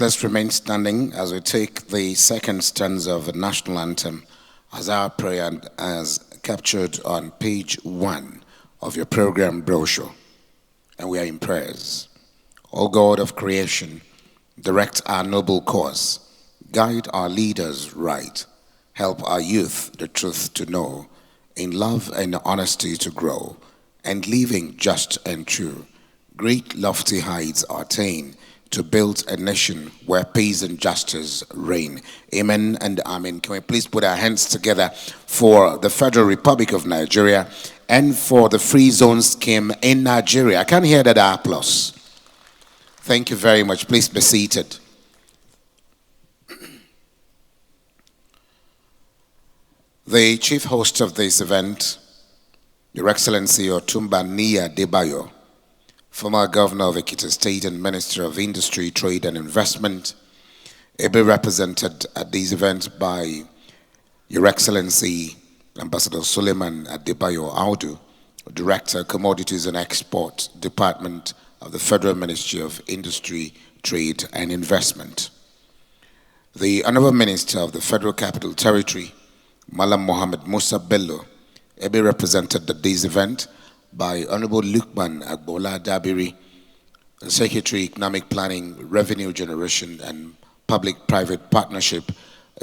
let's remain standing as we take the second stanza of the national anthem as our prayer and as captured on page 1 of your program brochure. And we are in prayers. O God of creation, direct our noble course, guide our leaders right, help our youth the truth to know, in love and honesty to grow, and living just and true, great lofty heights attain, to build a nation where peace and justice reign. Amen and amen. Can we please put our hands together for the Federal Republic of Nigeria and for the Free Zone Scheme in Nigeria? I can't hear that applause. Thank you very much. Please be seated. The chief host of this event, Your Excellency Otumba Niyi Adebayo, former Governor of Ekiti State and Minister of Industry, Trade and Investment, ably represented at this event by Your Excellency Ambassador Suleiman Adebayo Audu, Director, Commodities and Export Department of the Federal Ministry of Industry, Trade and Investment. The Honorable Minister of the Federal Capital Territory, Malam Mohammed Musa Bello, ably represented at this event by Honorable Lukman Agbola Dabiri, Secretary Economic Planning, Revenue Generation and Public-Private Partnership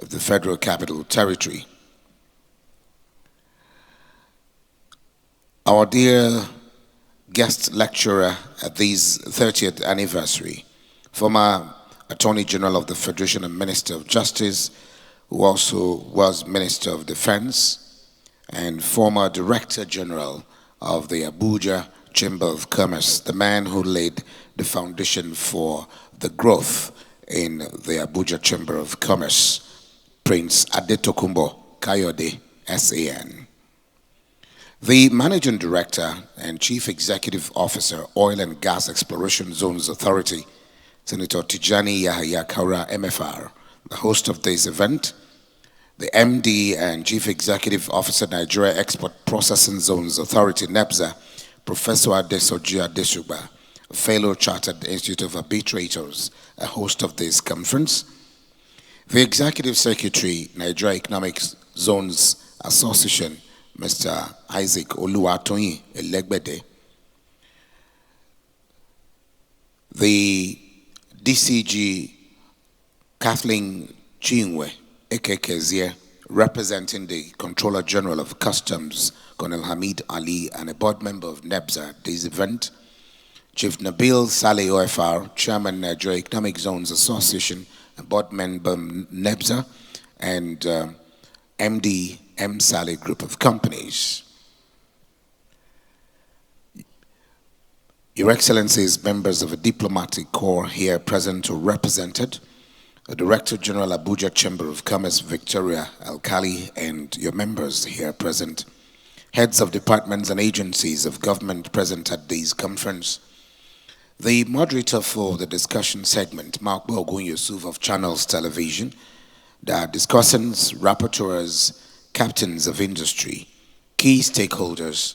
of the Federal Capital Territory. Our dear guest lecturer at this 30th anniversary, former Attorney General of the Federation and Minister of Justice, who also was Minister of Defense, and former Director General of the Abuja Chamber of Commerce, the man who laid the foundation for the growth in the Abuja Chamber of Commerce, Prince Adetokunbo Kayode, SAN. The Managing Director and Chief Executive Officer, Oil and Gas Exploration Zones Authority, Senator Tijjani Kaura, MFR, the host of this event, the MD and Chief Executive Officer, Nigeria Export Processing Zones Authority, NEPZA, Professor Adesoji Adesugba, a fellow Chartered Institute of Arbitrators, a host of this conference, the Executive Secretary, Nigeria Economic Zones Association, Mr. Isaac Oluwatoyin Elegbede, the DCG Kathleen Chinwe Ekekezie, representing the Controller General of Customs, Colonel Hamid Ali, and a board member of NEPZA at this event, Chief Nabil Saleh OFR, Chairman Nigeria Economic Zones Association, and board member NEPZA, and MD M. Saleh Group of Companies. Your Excellencies, members of the diplomatic corps here present or represented, the Director General Abuja Chamber of Commerce, Victoria Alkali, and your members here present, heads of departments and agencies of government present at this conference, the moderator for the discussion segment, Mark Ogun Yusuf of Channels Television, the discussants, rapporteurs, captains of industry, key stakeholders,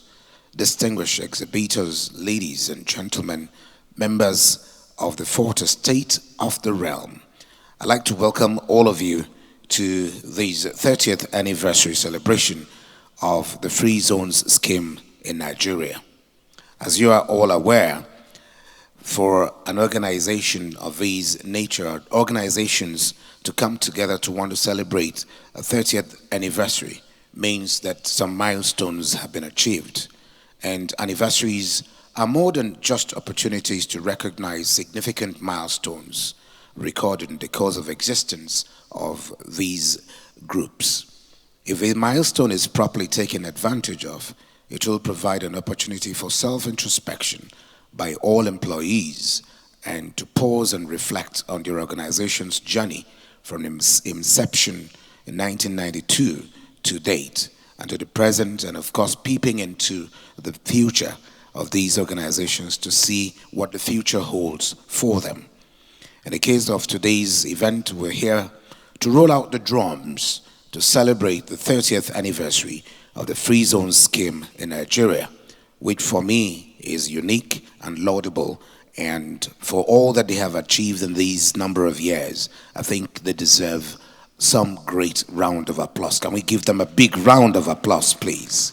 distinguished exhibitors, ladies and gentlemen, members of the fourth estate of the realm. I'd like to welcome all of you to this 30th anniversary celebration of the Free Zones Scheme in Nigeria. As you are all aware, for an organization of these nature, organizations to come together to want to celebrate a 30th anniversary means that some milestones have been achieved. And anniversaries are more than just opportunities to recognize significant milestones recorded in the course of existence of these groups. If a milestone is properly taken advantage of, it will provide an opportunity for self-introspection by all employees and to pause and reflect on their organization's journey from inception in 1992 to date and to the present, and of course peeping into the future of these organizations to see what the future holds for them. In the case of today's event, we're here to roll out the drums to celebrate the 30th anniversary of the Free Zone Scheme in Nigeria, which for me is unique and laudable And for all that they have achieved in these number of years, I think they deserve some great round of applause. Can we give them a big round of applause, please?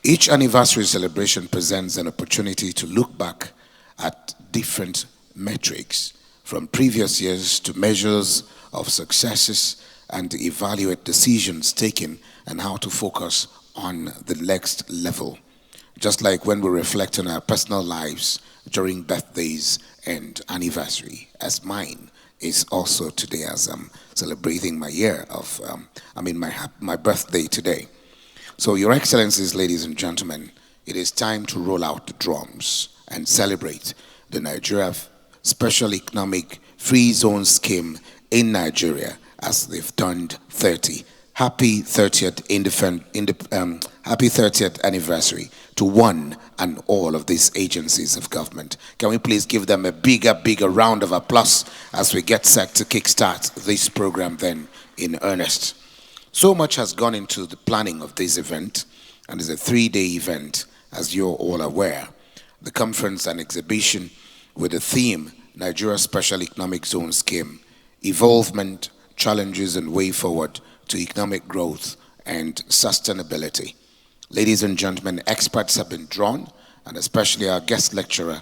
Each anniversary celebration presents an opportunity to look back at different metrics from previous years to measures of successes and to evaluate decisions taken and how to focus on the next level. Just like when we reflect on our personal lives during birthdays and anniversary, as mine is also today, as I'm celebrating my year of, my birthday today. So, Your Excellencies, ladies and gentlemen, it is time to roll out the drums and celebrate the Nigeria Special Economic Free Zone Scheme in Nigeria as they've turned 30. Happy 30th happy 30th anniversary to one and all of these agencies of government. Can we please give them a bigger round of applause as we get set to kickstart this program then in earnest. So much has gone into the planning of this event, and it's a 3-day event, as you're all aware. The conference and exhibition with the theme, Nigeria Special Economic Zone Scheme, Evolvement, Challenges and Way Forward to Economic Growth and Sustainability. Ladies and gentlemen, experts have been drawn, and especially our guest lecturer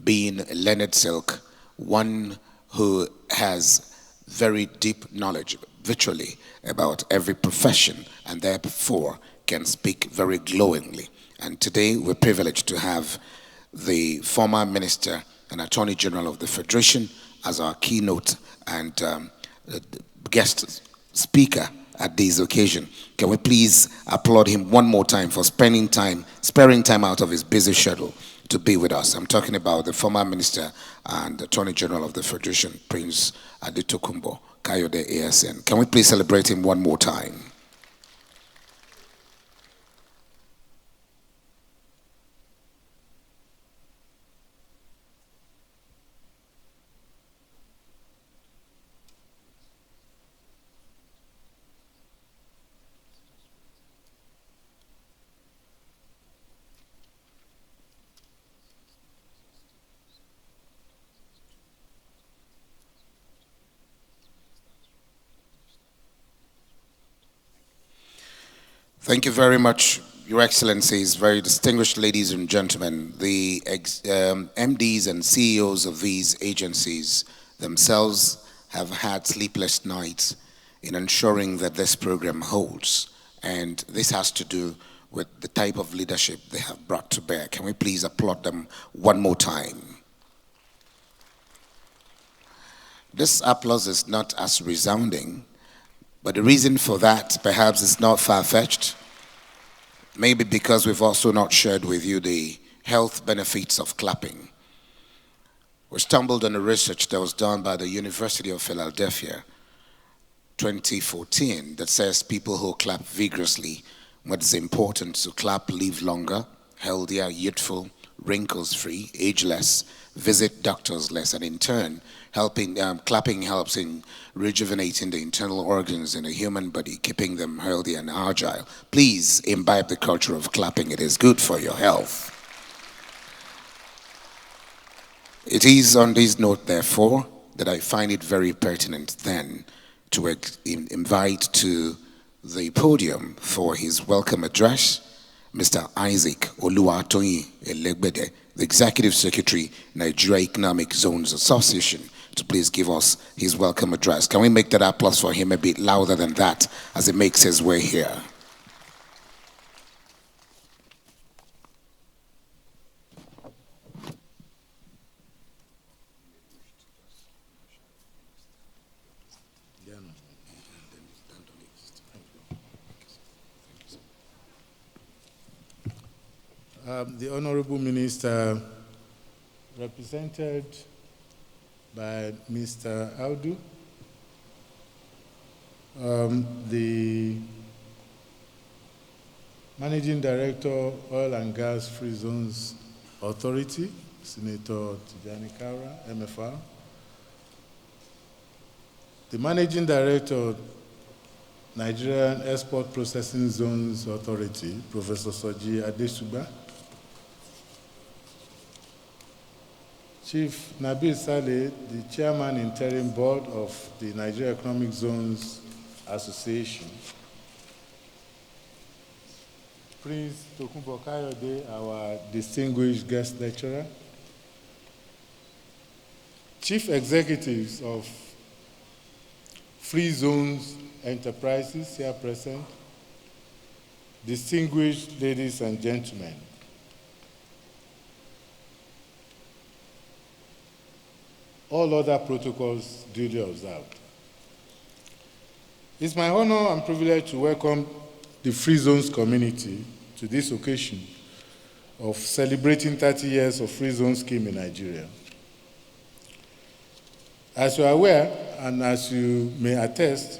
being Leonard Silk, one who has very deep knowledge, virtually, about every profession, and therefore can speak very glowingly. And today we're privileged to have the former Minister and Attorney General of the Federation as our keynote and guest speaker at this occasion. Can we please applaud him one more time for sparing time out of his busy schedule to be with us. I'm talking about the former Minister and Attorney General of the Federation, Prince Adetokunbo Kayode ASN. Can we please celebrate him one more time? Thank you very much, Your Excellencies, very distinguished ladies and gentlemen. The MDs and CEOs of these agencies themselves have had sleepless nights in ensuring that this program holds. And this has to do with the type of leadership they have brought to bear. Can we please applaud them one more time? This applause is not as resounding, but the reason for that perhaps is not far-fetched. Maybe because we've also not shared with you the health benefits of clapping. We stumbled on a research that was done by the University of Philadelphia, 2014, that says people who clap vigorously, what is important to clap, live longer, healthier, youthful, wrinkles-free, ageless, visit doctors less, and in turn, clapping helps in rejuvenating the internal organs in the human body, keeping them healthy and agile. Please imbibe the culture of clapping. It is good for your health. It is on this note, therefore, that I find it very pertinent then to invite to the podium for his welcome address, Mr. Isaac Oluwatoyin Elegbede, the Executive Secretary, Nigeria Economic Zones Association, to please give us his welcome address. Can we make that applause for him a bit louder than that as he makes his way here? The Honorable Minister, represented by Mr. Audu, the Managing Director, Oil and Gas Free Zones Authority, Senator Tijjani Kaura, MFR, the Managing Director, Nigerian Export Processing Zones Authority, Professor Soji Adesugba, Chief Nabil Saleh, the Chairman Interim Board of the Nigeria Economic Zones Association. Prince Tokunbo Kayode, our distinguished guest lecturer. Chief Executives of Free Zones Enterprises here present. Distinguished ladies and gentlemen. All other protocols duly observed. It's my honor and privilege to welcome the Free Zones community to this occasion of celebrating 30 years of Free Zone scheme in Nigeria. As you are aware, and as you may attest,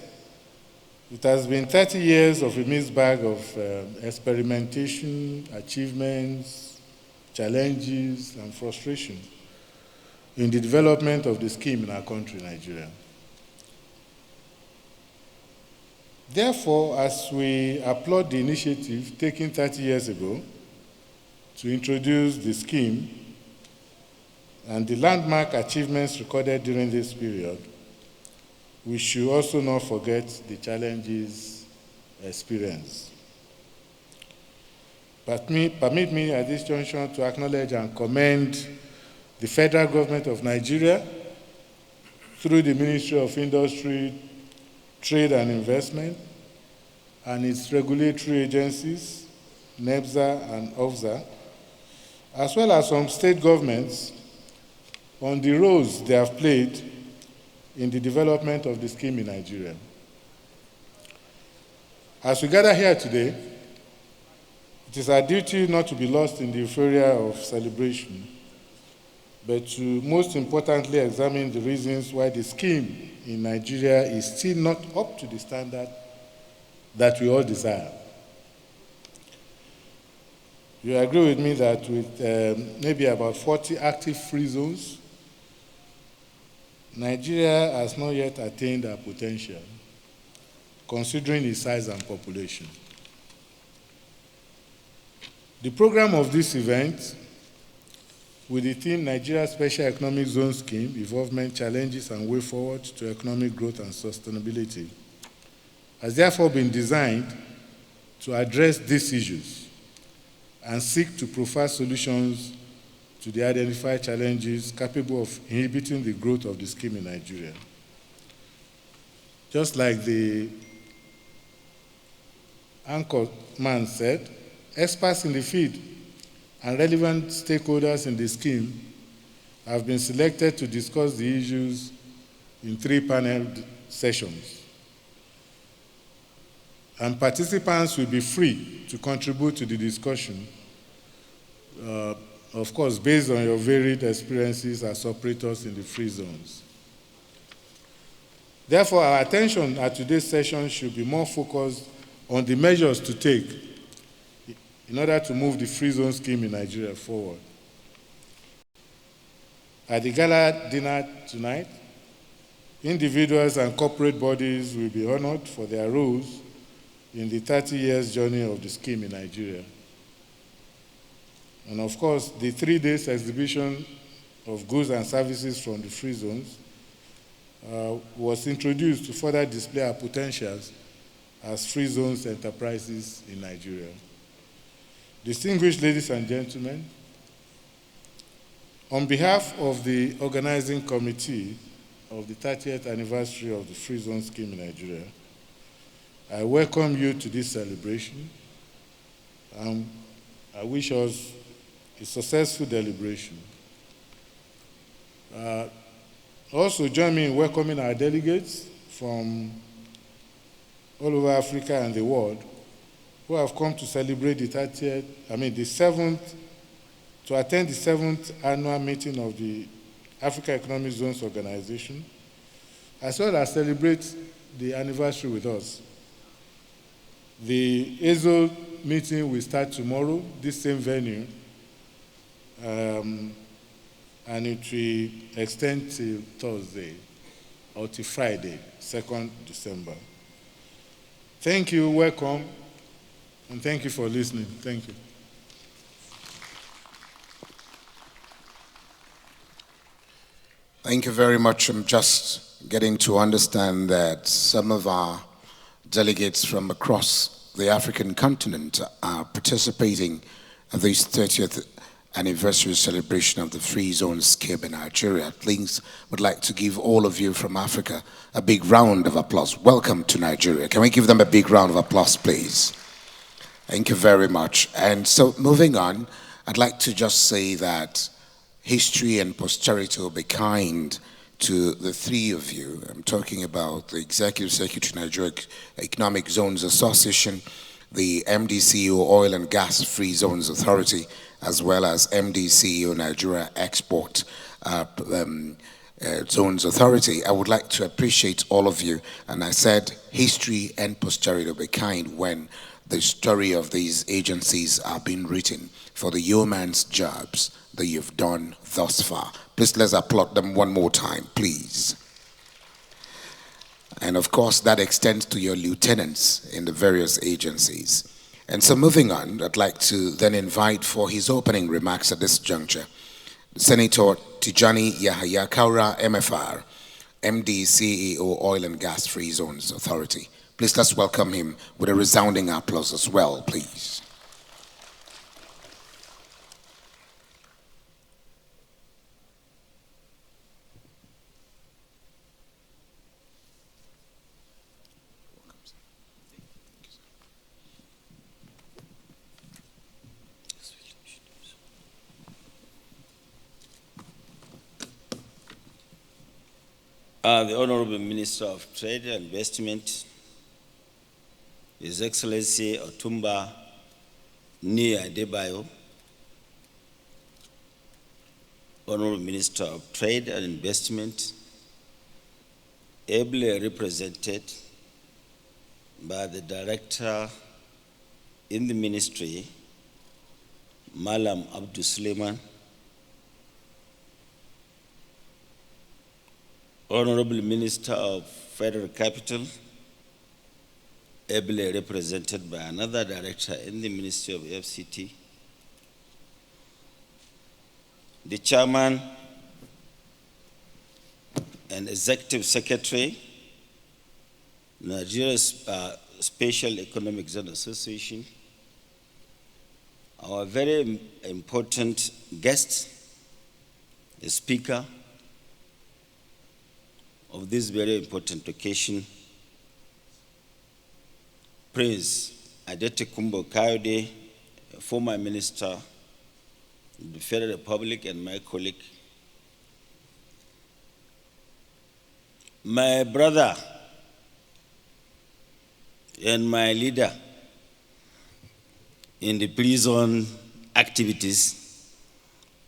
it has been 30 years of a mixed bag of experimentation, achievements, challenges, and frustration in the development of the scheme in our country, Nigeria. Therefore, as we applaud the initiative taken 30 years ago to introduce the scheme and the landmark achievements recorded during this period, we should also not forget the challenges experienced. Permit me at this junction to acknowledge and commend the federal government of Nigeria through the Ministry of Industry, Trade and Investment, and its regulatory agencies, NEPZA and OGFZA, as well as some state governments on the roles they have played in the development of the scheme in Nigeria. As we gather here today, it is our duty not to be lost in the euphoria of celebration, but to most importantly examine the reasons why the scheme in Nigeria is still not up to the standard that we all desire. You agree with me that with maybe about 40 active free zones, Nigeria has not yet attained our potential, considering its size and population. The program of this event, with the theme Nigeria Special Economic Zone Scheme, Involvement, Challenges and Way Forward to Economic Growth and Sustainability, has therefore been designed to address these issues and seek to provide solutions to the identified challenges capable of inhibiting the growth of the scheme in Nigeria. Just like the anchor man said, experts in the field and relevant stakeholders in the scheme have been selected to discuss the issues in 3 panel sessions. And participants will be free to contribute to the discussion, of course, based on your varied experiences as operators in the free zones. Therefore, our attention at today's session should be more focused on the measures to take in order to move the free zone scheme in Nigeria forward. At the gala dinner tonight, individuals and corporate bodies will be honored for their roles in the 30 years journey of the scheme in Nigeria. And of course, the 3 days exhibition of goods and services from the free zones was introduced to further display our potentials as free zones enterprises in Nigeria. Distinguished ladies and gentlemen, on behalf of the organizing committee of the 30th anniversary of the free zone scheme in Nigeria, I welcome you to this celebration, and I wish us a successful deliberation. Also join me in welcoming our delegates from all over Africa and the world who have come to celebrate the 7th, to attend the 7th annual meeting of the Africa Economic Zones Organization, as well as celebrate the anniversary with us. The EZO meeting will start tomorrow, this same venue, and it will extend till Thursday or till Friday, 2nd December. Thank you, welcome, and thank you for listening. Thank you. Thank you very much. I'm just getting to understand that some of our delegates from across the African continent are participating at this 30th anniversary celebration of the Free Zone scheme in Nigeria. Please would like to give all of you from Africa a big round of applause. Welcome to Nigeria. Can we give them a big round of applause, please? Thank you very much. And so moving on, I'd like to just say that history and posterity will be kind to the three of you. I'm talking about the Executive Secretary, Nigeria Economic Zones Association, the MDCEO Oil and Gas Free Zones Authority, as well as MDCEO Nigeria Export Zones Authority. I would like to appreciate all of you. And I said history and posterity will be kind when the story of these agencies are being written for the yeoman's jobs that you've done thus far. Please let's applaud them one more time, please. And of course, that extends to your lieutenants in the various agencies. And so moving on, I'd like to then invite for his opening remarks at this juncture, Senator Tijjani Yahaya Kaura, MFR, MD, CEO, Oil and Gas Free Zones Authority. Please let's welcome him with a resounding applause as well, please. The Honorable Minister of Trade and Investment, His Excellency Otumba Ni Adebayo, Honorable Minister of Trade and Investment, ably represented by the Director in the Ministry, Malam Abdul Suleiman, Honorable Minister of Federal Capital, ably represented by another director in the Ministry of FCT, the Chairman and Executive Secretary, Nigeria's Special Economic Zone Association, our very important guest, the Speaker of this very important occasion, Prince Adetekumbo Kayode, former Minister of the Federal Republic and my colleague, my brother and my leader in the prison activities,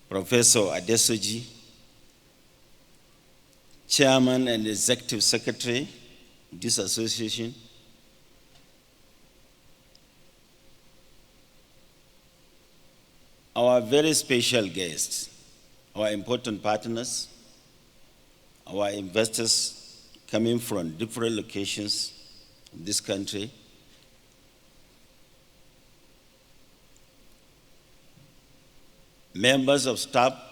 Professor Adesoji, Chairman and Executive Secretary of this association, our very special guests, our important partners, our investors coming from different locations in this country, members of staff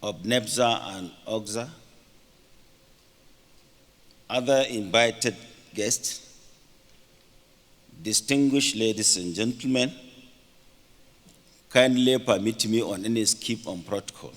of NEPZA and OGFZA, other invited guests, distinguished ladies and gentlemen, kindly permit me on any skip on protocol.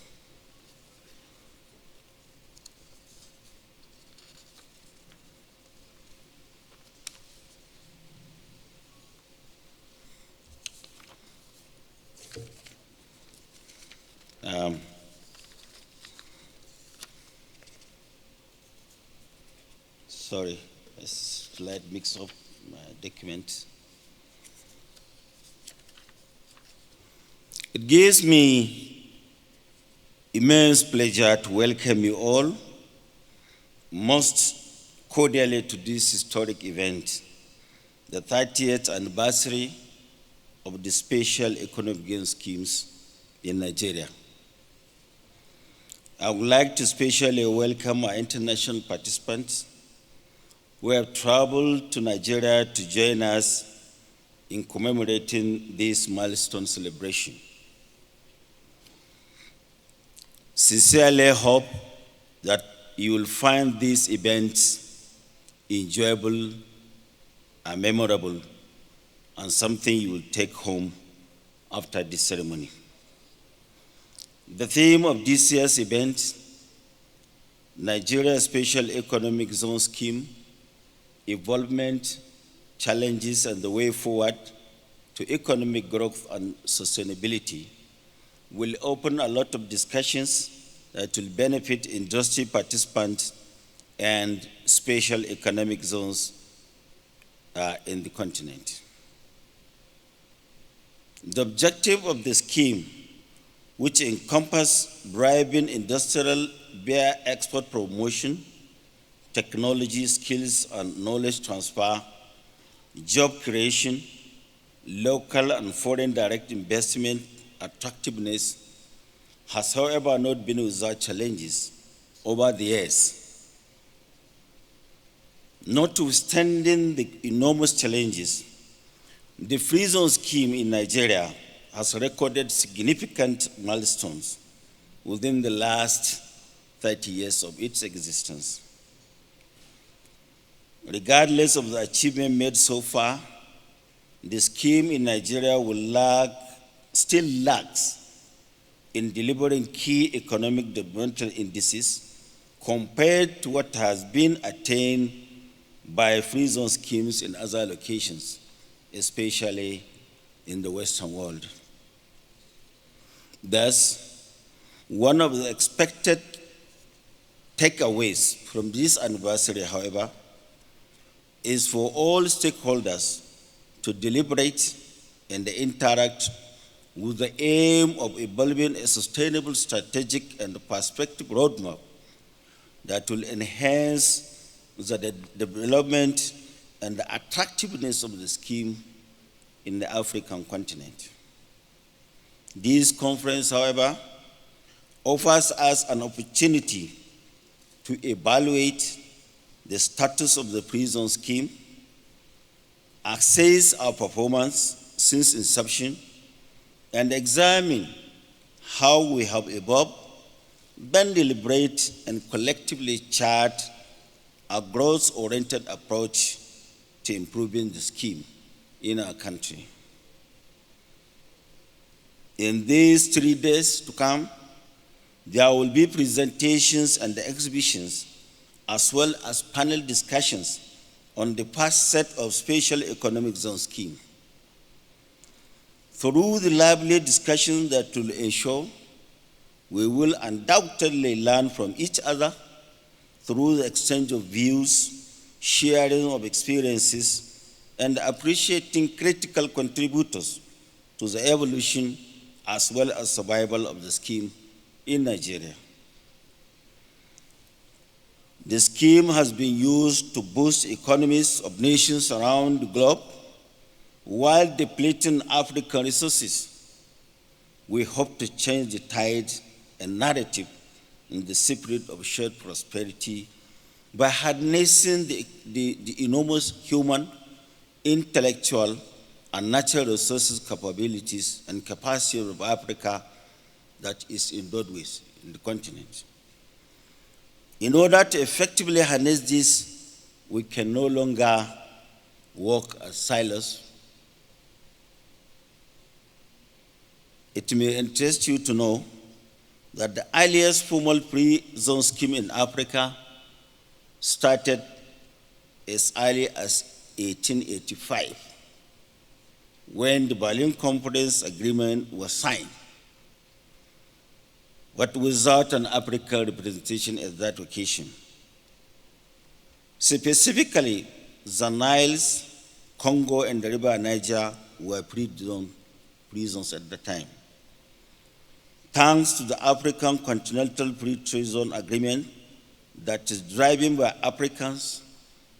Sorry, a slight mix-up my documents. It gives me immense pleasure to welcome you all most cordially to this historic event, the 30th anniversary of the Special Economic Gain Schemes in Nigeria. I would like to especially welcome our international participants who have traveled to Nigeria to join us in commemorating this milestone celebration. Sincerely hope that you will find this event enjoyable and memorable and something you will take home after this ceremony. The theme of this year's event, Nigeria Special Economic Zone Scheme, Evolvement, Challenges and the Way Forward to Economic Growth and Sustainability, will open a lot of discussions that will benefit industry participants and special economic zones in the continent. The objective of the scheme, which encompasses driving industrial beer export promotion, technology, skills and knowledge transfer, job creation, local and foreign direct investment, attractiveness, has however not been without challenges over the years. Notwithstanding the enormous challenges, the free zone scheme in Nigeria has recorded significant milestones within the last 30 years of its existence. Regardless of the achievement made so far, the scheme in Nigeria still lags in delivering key economic developmental indices compared to what has been attained by free zone schemes in other locations, especially in the Western world. Thus, one of the expected takeaways from this anniversary, however, is for all stakeholders to deliberate and interact with the aim of evolving a sustainable strategic and perspective roadmap that will enhance the development and the attractiveness of the scheme in the African continent. This conference, however, offers us an opportunity to evaluate the status of the free zone scheme, assess our performance since inception, and examine how we have evolved, then deliberate and collectively chart a growth-oriented approach to improving the scheme in our country. In these 3 days to come, there will be presentations and exhibitions, as well as panel discussions on the first set of special economic zone scheme. Through the lively discussions that will ensure, we will undoubtedly learn from each other through the exchange of views, sharing of experiences, and appreciating critical contributors to the evolution as well as survival of the scheme in Nigeria. The scheme has been used to boost economies of nations around the globe while depleting African resources. We hope to change the tide and narrative in the spirit of shared prosperity by harnessing the enormous human, intellectual, and natural resources capabilities and capacity of Africa that is endowed with in the continent. In order to effectively harness this, we can no longer work as silos. It may interest you to know that the earliest formal free zone scheme in Africa started as early as 1885, when the Berlin Conference Agreement was signed, but without an African representation at that occasion. Specifically, the Niles, Congo, and the River Niger were free zones at the time. Thanks to the African Continental Free Trade Zone Agreement that is driven by Africans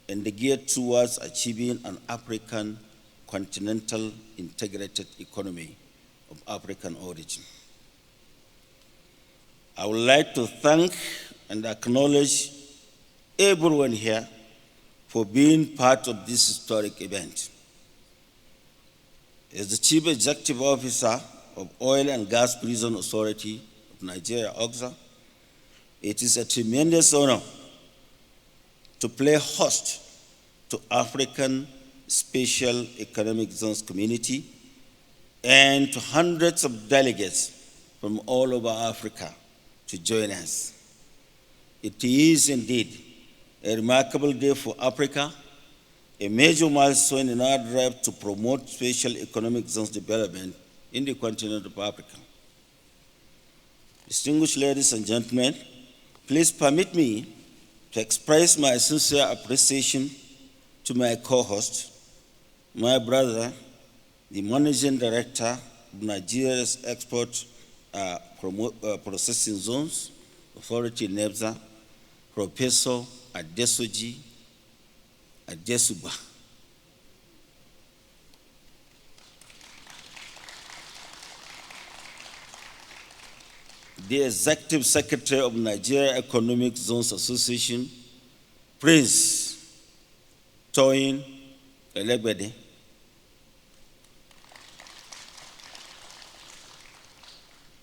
and geared towards achieving an African continental integrated economy of African origin. I would like to thank and acknowledge everyone here for being part of this historic event. As the Chief Executive Officer of Oil and Gas Prison Authority of Nigeria, OGFZA, It is a tremendous honor to play host to African Special Economic Zones community and to hundreds of delegates from all over Africa to join us. It is indeed a remarkable day for Africa, a major milestone in our drive to promote special economic zones development in the continent of Africa. Distinguished ladies and gentlemen, please permit me to express my sincere appreciation to my co-host, my brother, the Managing Director of Nigeria's Export Processing Zones Authority, NEPZA, Professor Adesoji, Adesugba. The Executive Secretary of Nigeria Economic Zones Association, Prince Toyin Elegbede.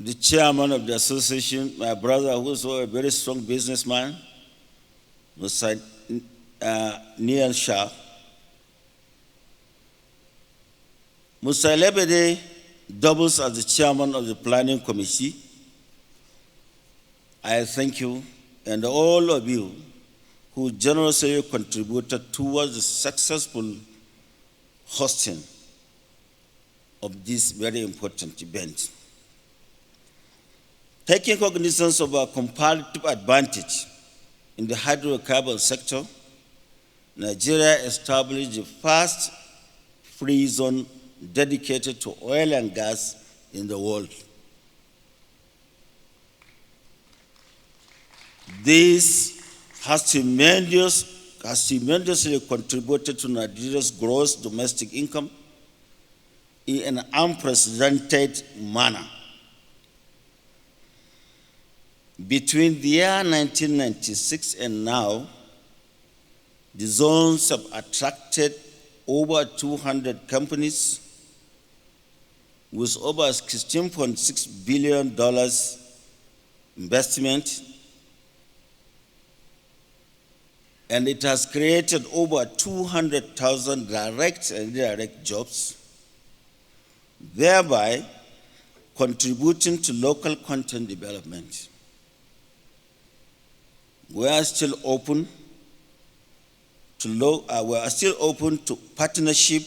The chairman of the association, my brother, who is a very strong businessman, Mr. Nian Shah. Mr. Elegbede doubles as the chairman of the planning committee. I thank you and all of you who generously contributed towards the successful hosting of this very important event. Taking cognizance of our comparative advantage in the hydrocarbon sector, Nigeria established the first free zone dedicated to oil and gas in the world. This has tremendously contributed to Nigeria's gross domestic income in an unprecedented manner. Between the year 1996 and now, the zones have attracted over 200 companies with over $16.6 billion investment, and it has created over 200,000 direct and indirect jobs, thereby contributing to local content development. We are still open to partnership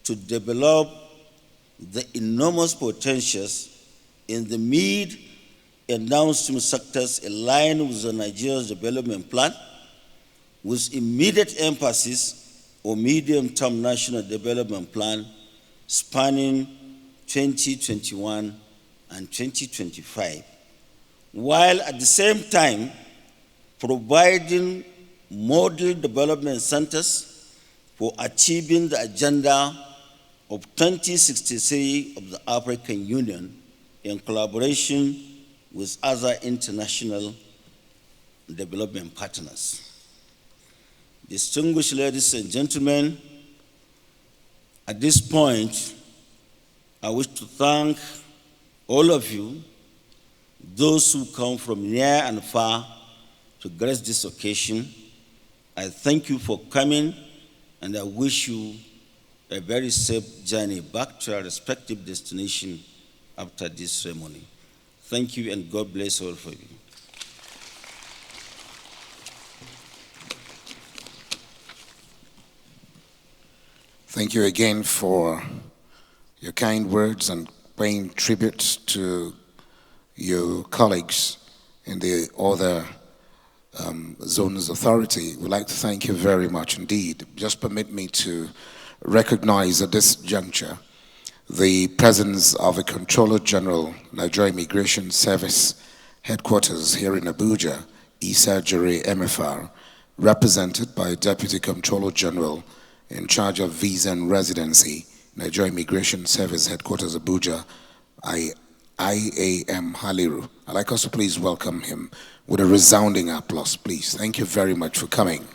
to develop the enormous potentials in the mid and downstream sectors aligned with the Nigeria's development plan, with immediate emphasis on medium-term national development plan spanning 2021 and 2025, while at the same time providing model development centers for achieving the agenda of 2063 of the African Union in collaboration with other international development partners. Distinguished ladies and gentlemen, at this point, I wish to thank all of you, those who come from near and far to grace this occasion. I thank you for coming, and I wish you a very safe journey back to our respective destination after this ceremony. Thank you, and God bless all of you. Thank you again for your kind words and paying tribute to your colleagues in the other zones authority. We'd like to thank you very much indeed. Just permit me to recognize at this juncture the presence of a Controller General, Nigeria Immigration Service Headquarters here in Abuja, Isa Jure MFR, represented by Deputy Controller General in charge of Visa and Residency, Nigeria Immigration Service Headquarters Abuja, IAM Haliru. I'd like us to please welcome him with a resounding applause, please. Thank you very much for coming.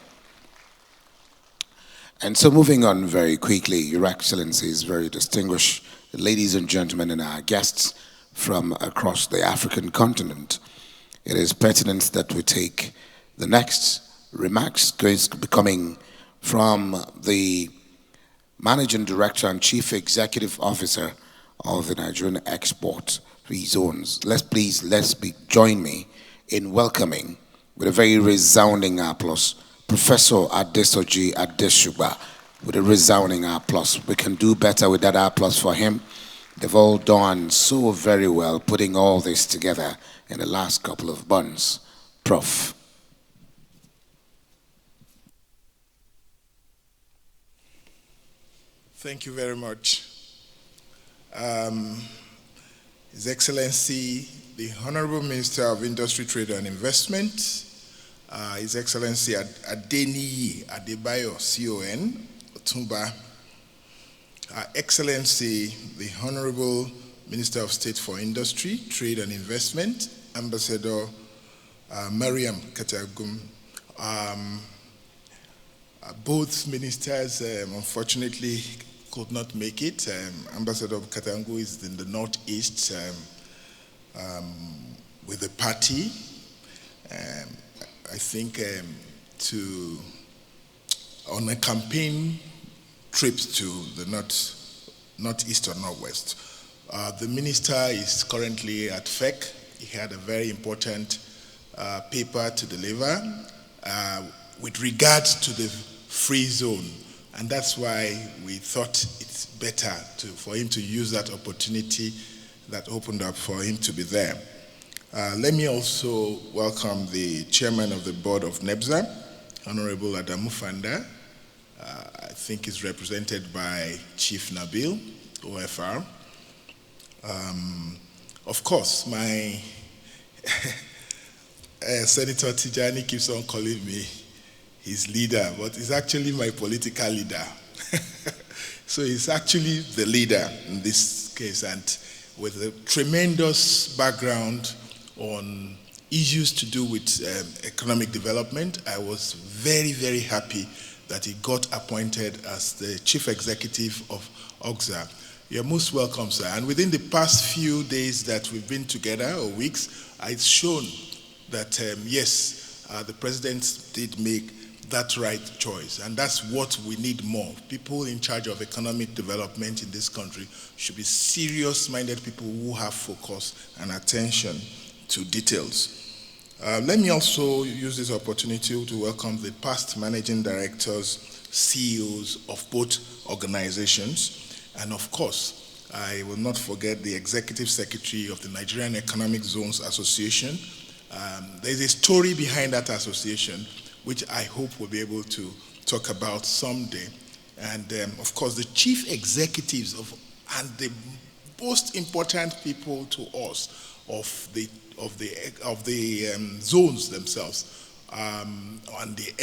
And so moving on very quickly, Your Excellencies, very distinguished ladies and gentlemen and our guests from across the African continent, it is pertinent that we take the next remarks going to be coming from the Managing Director and Chief Executive Officer of the Nigerian Export Free Zones. Join me in welcoming with a very resounding applause Professor Adesoji Adesugba with a resounding applause. We can do better with that applause for him. They've all done so very well putting all this together in the last couple of months. Prof. Thank you very much. His Excellency, the Honorable Minister of Industry, Trade and Investment, His Excellency Adeniyi Adebayo, CON, Otumba, Excellency, the Honorable Minister of State for Industry, Trade and Investment, Ambassador Mariam Katagum. Both ministers, unfortunately, could not make it. Ambassador Katangu is in the northeast with the party. I think on a campaign trip to the northeast or northwest. The minister is currently at FEC. He had a very important paper to deliver with regards to the free zone. And that's why we thought it's better for him to use that opportunity that opened up for him to be there. Let me also welcome the chairman of the board of NEPZA, Honorable Adamu Fanda. I think is represented by Chief Nabil, OFR. Of course, my Senator Tijjani keeps on calling me his leader, but he's actually my political leader. So he's actually the leader in this case, and with a tremendous background on issues to do with economic development, I was very, very happy that he got appointed as the chief executive of OGFZA. You're most welcome, sir. And within the past few days that we've been together, or weeks, it's shown that, yes, the president did make that right choice. And that's what we need more. People in charge of economic development in this country should be serious-minded people who have focus and attention to details. Let me also use this opportunity to welcome the past managing directors, CEOs of both organizations, and of course, I will not forget the executive secretary of the Nigerian Economic Zones Association. There's a story behind that association, which I hope we'll be able to talk about someday. And of course, the chief executives and the most important people to us of the zones themselves and the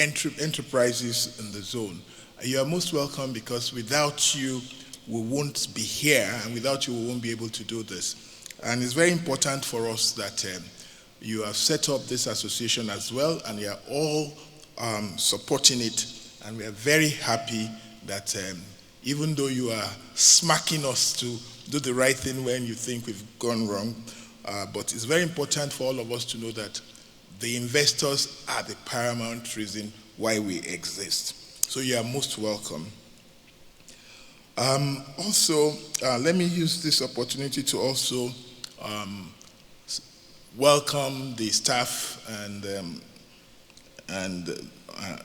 enterprises in the zone. You are most welcome, because without you, we won't be here, and without you, we won't be able to do this. And it's very important for us that you have set up this association as well, and you are all supporting it, and we are very happy that even though you are smacking us to do the right thing when you think we've gone wrong, but it's very important for all of us to know that the investors are the paramount reason why we exist. So you are most welcome. Also, let me use this opportunity to also welcome the staff and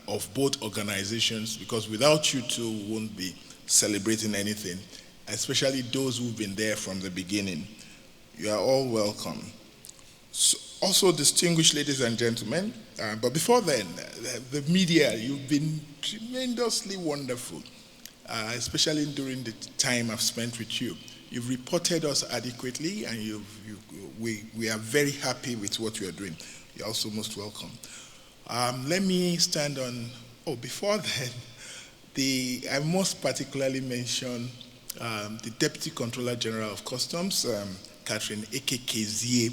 of both organizations, because without you two, we won't be celebrating anything, especially those who've been there from the beginning. You are all welcome. So, also, distinguished ladies and gentlemen, but before then, the media, you've been tremendously wonderful, especially during the time I've spent with you. You've reported us adequately, and we are very happy with what you are doing. You're also most welcome. Let me stand on, before then, I most particularly mention the Deputy Controller General of Customs, Catherine Ekekezie.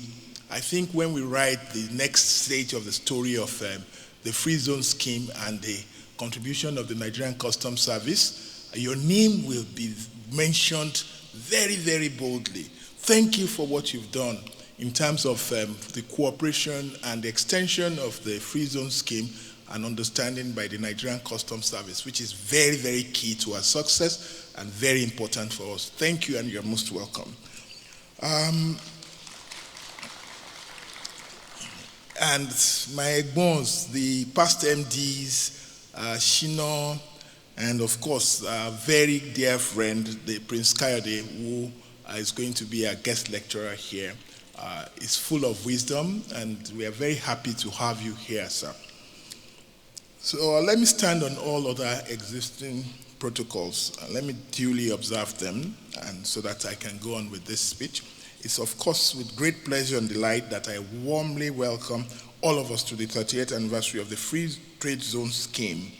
I think when we write the next stage of the story of the free zone scheme and the contribution of the Nigerian Customs Service, your name will be mentioned very, very boldly. Thank you for what you've done in terms of the cooperation and the extension of the free zone scheme and understanding by the Nigerian Customs Service, which is very, very key to our success and very important for us. Thank you, and you're most welcome. And my bones, the past MDs, Shino, and of course, a very dear friend, the Prince Kayode, who is going to be our guest lecturer here, is full of wisdom, and we are very happy to have you here, sir. So let me stand on all other existing protocols. Let me duly observe them, and so that I can go on with this speech. It's of course with great pleasure and delight that I warmly welcome all of us to the 38th anniversary of the Free Trade Zone Scheme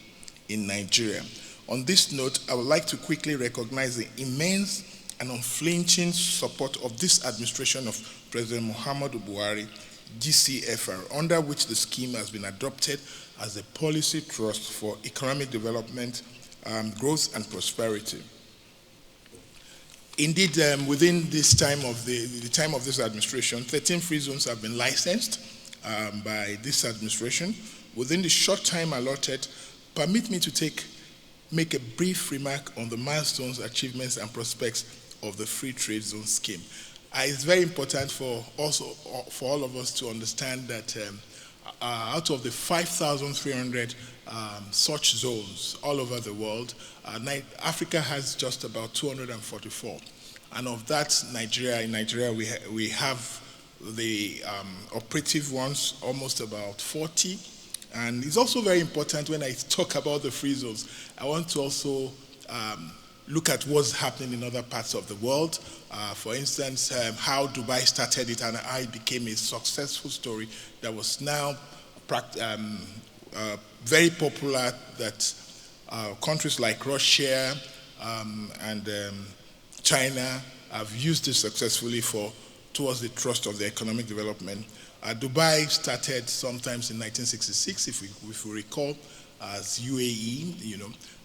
in Nigeria. On this note, I would like to quickly recognize the immense and unflinching support of this administration of President Muhammadu Buhari, GCFR, under which the scheme has been adopted as a policy trust for economic development, growth and prosperity. Indeed, within this time of the time of this administration, 13 free zones have been licensed by this administration. Within the short time allotted, permit me to make a brief remark on the milestones, achievements, and prospects of the Free Trade Zone Scheme. It's very important for all of us to understand that out of the 5,300 such zones all over the world, Africa has just about 244. And of that, in Nigeria, we have the operative ones, almost about 40. And it's also very important when I talk about the free zones, I want to also look at what's happening in other parts of the world. For instance, how Dubai started it and how it became a successful story that was now very popular, that countries like Russia and China have used it successfully towards the trust of their economic development. Dubai started sometimes in 1966, if we recall, as UAE,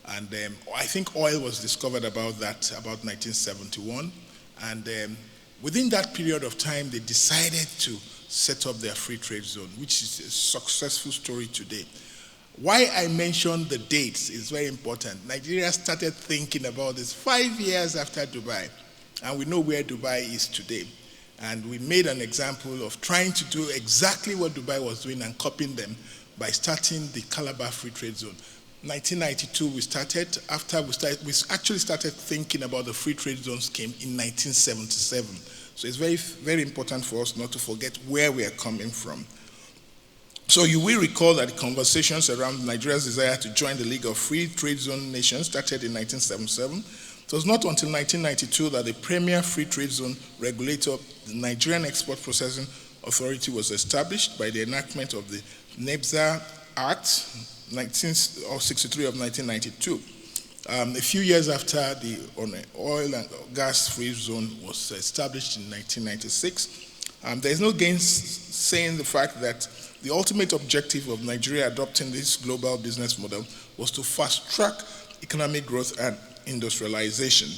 and I think oil was discovered about 1971. And within that period of time, they decided to set up their free trade zone, which is a successful story today. Why I mentioned the dates is very important. Nigeria started thinking about this 5 years after Dubai, and we know where Dubai is today. And we made an example of trying to do exactly what Dubai was doing and copying them by starting the Calabar Free Trade Zone. 1992 we started. We actually started thinking about the Free Trade Zone scheme in 1977. So it's very, very important for us not to forget where we are coming from. So you will recall that the conversations around Nigeria's desire to join the League of Free Trade Zone Nations started in 1977. It was not until 1992 that the premier free trade zone regulator, the Nigerian Export Processing Authority, was established by the enactment of the NEPZA Act 63 of 1992. A few years after the oil and gas free zone was established in 1996, there is no gainsaying the fact that the ultimate objective of Nigeria adopting this global business model was to fast-track economic growth and industrialization.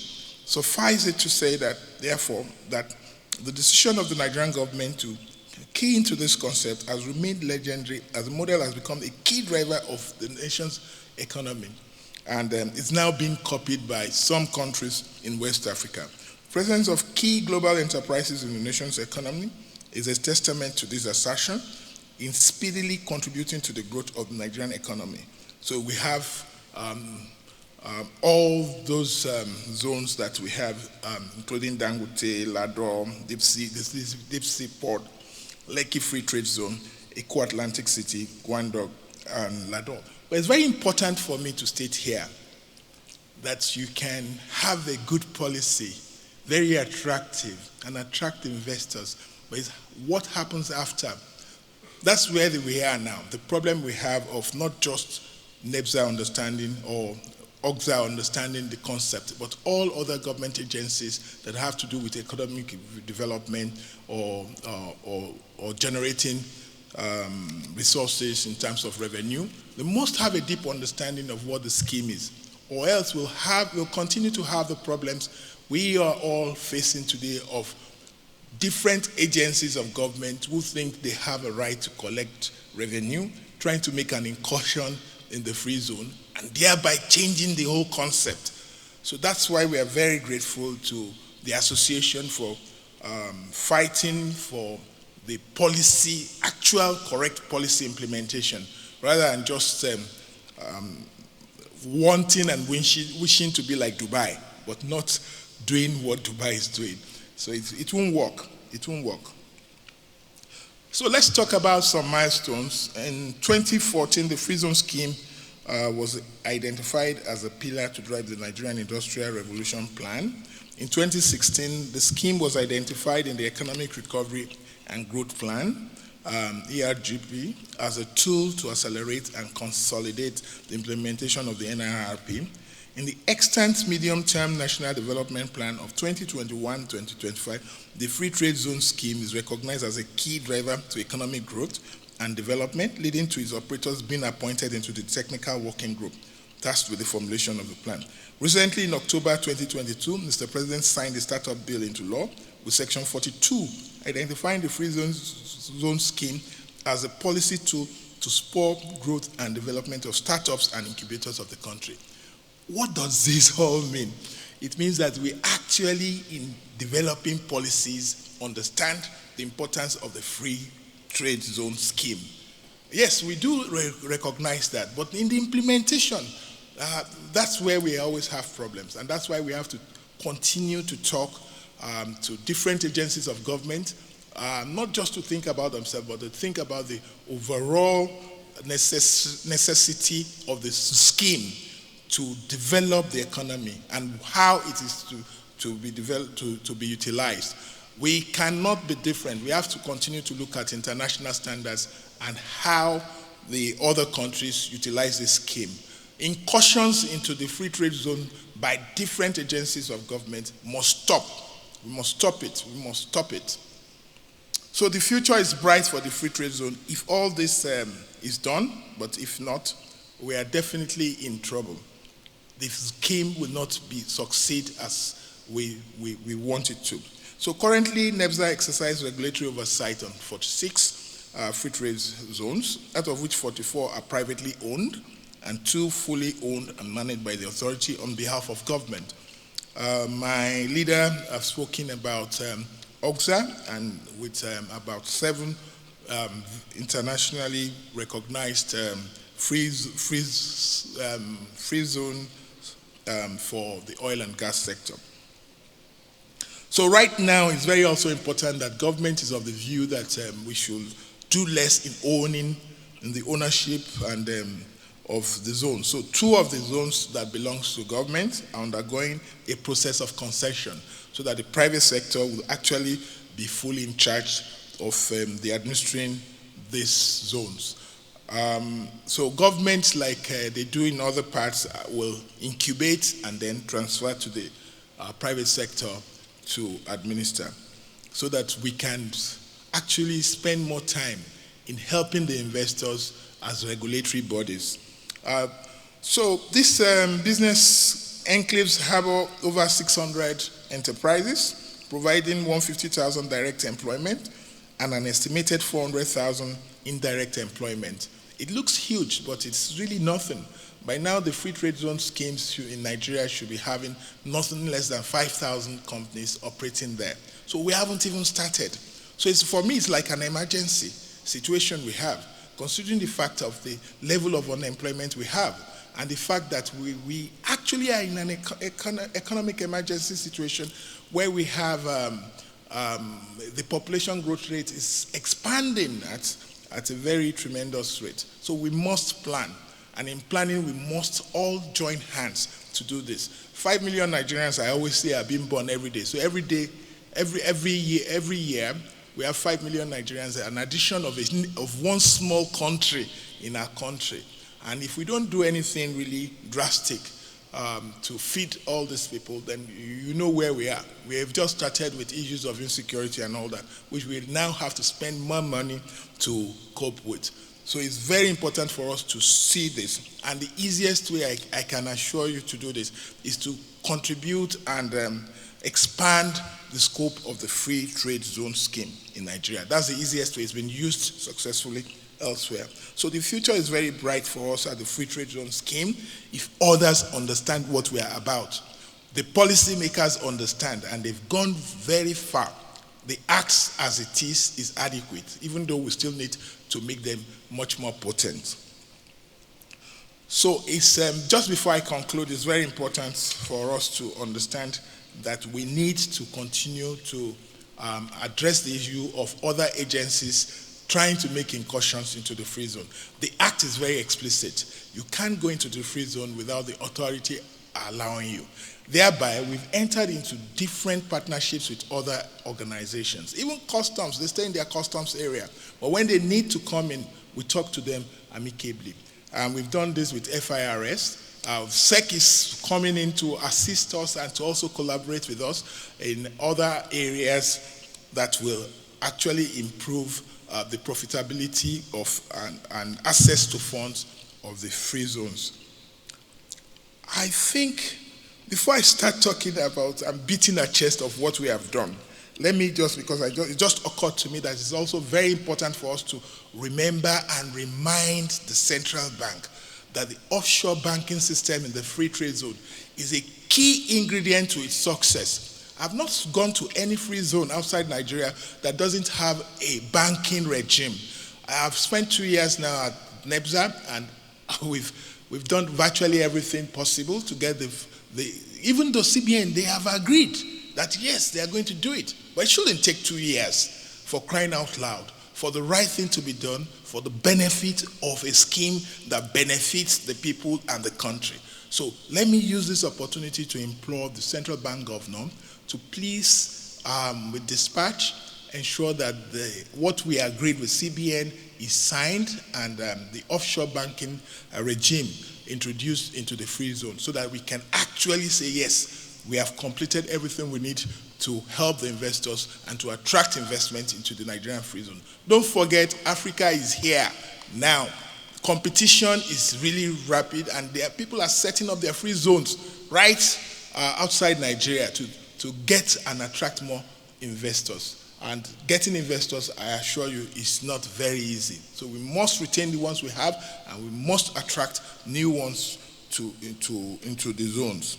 Suffice it to say that, therefore, that the decision of the Nigerian government to key into this concept has remained legendary, as the model has become a key driver of the nation's economy, and it's now being copied by some countries in West Africa. Presence of key global enterprises in the nation's economy is a testament to this assertion in speedily contributing to the growth of the Nigerian economy. So we have all those zones that we have, including Dangote, LADOL, Deep Sea Port, Lekki Free Trade Zone, Akwa Atlantic City, Guangdong, and LADOL. But it's very important for me to state here that you can have a good policy, very attractive, and attract investors, but it's what happens after. That's where we are now. The problem we have of not just NEPZA understanding or OGFZA understanding the concept, but all other government agencies that have to do with economic development or generating resources in terms of revenue, they must have a deep understanding of what the scheme is, or else we'll continue to have the problems we are all facing today of different agencies of government who think they have a right to collect revenue, trying to make an incursion in the free zone, and thereby changing the whole concept. So that's why we are very grateful to the association for fighting for the policy, actual correct policy implementation, rather than just wanting and wishing to be like Dubai, but not doing what Dubai is doing. So it won't work. It won't work. So let's talk about some milestones. In 2014, the Free Zone Scheme was identified as a pillar to drive the Nigerian Industrial Revolution Plan. In 2016, the scheme was identified in the Economic Recovery and Growth Plan, ERGP, as a tool to accelerate and consolidate the implementation of the NIRP. In the extant medium-term National Development Plan of 2021-2025, the Free Trade Zone Scheme is recognized as a key driver to economic growth and development, leading to its operators being appointed into the technical working group tasked with the formulation of the plan. Recently, in October 2022, Mr. President signed the Startup Bill into law with Section 42, identifying the Free Zone Scheme as a policy tool to spur growth and development of startups and incubators of the country. What does this all mean? It means that we actually, in developing policies, understand the importance of the Free Trade Zone Scheme. Yes, we do recognize that, but in the implementation, that's where we always have problems, and that's why we have to continue to talk to different agencies of government, not just to think about themselves, but to think about the overall necessity of the scheme to develop the economy and how it is to be developed, to be utilized. We cannot be different. We have to continue to look at international standards and how the other countries utilize this scheme. Incursions into the free trade zone by different agencies of government must stop. We must stop it. We must stop it. So the future is bright for the free trade zone if all this is done, but if not, we are definitely in trouble. The scheme will not succeed as we want it to. So currently, NEPZA exercises regulatory oversight on 46 free trade zones, out of which 44 are privately owned and 2 fully owned and managed by the authority on behalf of government. My leader have spoken about OGFZA, and with about 7 internationally recognized free zone for the oil and gas sector. So right now, it's very also important that government is of the view that we should do less in the ownership and of the zone. So 2 of the zones that belongs to government are undergoing a process of concession so that the private sector will actually be fully in charge of the administering these zones. So governments, like they do in other parts, will incubate and then transfer to the private sector to administer, so that we can actually spend more time in helping the investors as regulatory bodies. So this business enclaves harbor over 600 enterprises, providing 150,000 direct employment and an estimated 400,000 indirect employment. It looks huge, but it's really nothing. By now, the free trade zone schemes in Nigeria should be having nothing less than 5,000 companies operating there. So we haven't even started. So for me, it's like an emergency situation we have, considering the fact of the level of unemployment we have and the fact that we actually are in an economic emergency situation where we have the population growth rate is expanding at a very tremendous rate. So we must plan. And in planning, we must all join hands to do this. 5 million Nigerians, I always say, are being born every day. So every day, every year, we have 5 million Nigerians, an addition of one small country in our country. And if we don't do anything really drastic to feed all these people, then you know where we are. We have just started with issues of insecurity and all that, which we now have to spend more money to cope with. So it's very important for us to see this. And the easiest way I can assure you to do this is to contribute and expand the scope of the free trade zone scheme in Nigeria. That's the easiest way. It's been used successfully elsewhere. So the future is very bright for us at the free trade zone scheme if others understand what we are about. The policymakers understand, and they've gone very far. The act as it is adequate, even though we still need to make them much more potent. So it's just before I conclude, it's very important for us to understand that we need to continue to address the issue of other agencies trying to make incursions into the free zone. The act is very explicit. You can't go into the free zone without the authority allowing you. Thereby, we've entered into different partnerships with other organizations. Even customs, they stay in their customs area. But when they need to come in, we talk to them amicably. We've done this with FIRS. SEC is coming in to assist us and to also collaborate with us in other areas that will actually improve the profitability of and access to funds of the free zones. I think before I start talking about and beating a chest of what we have done, let me just, because it just occurred to me that it's also very important for us to remember and remind the central bank that the offshore banking system in the free trade zone is a key ingredient to its success. I've not gone to any free zone outside Nigeria that doesn't have a banking regime. I have spent 2 years now at NEPZA, and we've done virtually everything possible to get even though CBN, they have agreed that yes, they are going to do it. But it shouldn't take 2 years, for crying out loud, for the right thing to be done, for the benefit of a scheme that benefits the people and the country. So let me use this opportunity to implore the central bank governor to please, with dispatch, ensure that what we agreed with CBN is signed and the offshore banking regime introduced into the free zone so that we can actually say, yes, we have completed everything we need to help the investors and to attract investment into the Nigerian free zone. Don't forget, Africa is here now. Competition is really rapid, and people are setting up their free zones right outside Nigeria to get and attract more investors. And getting investors, I assure you, is not very easy. So we must retain the ones we have, and we must attract new ones into the zones.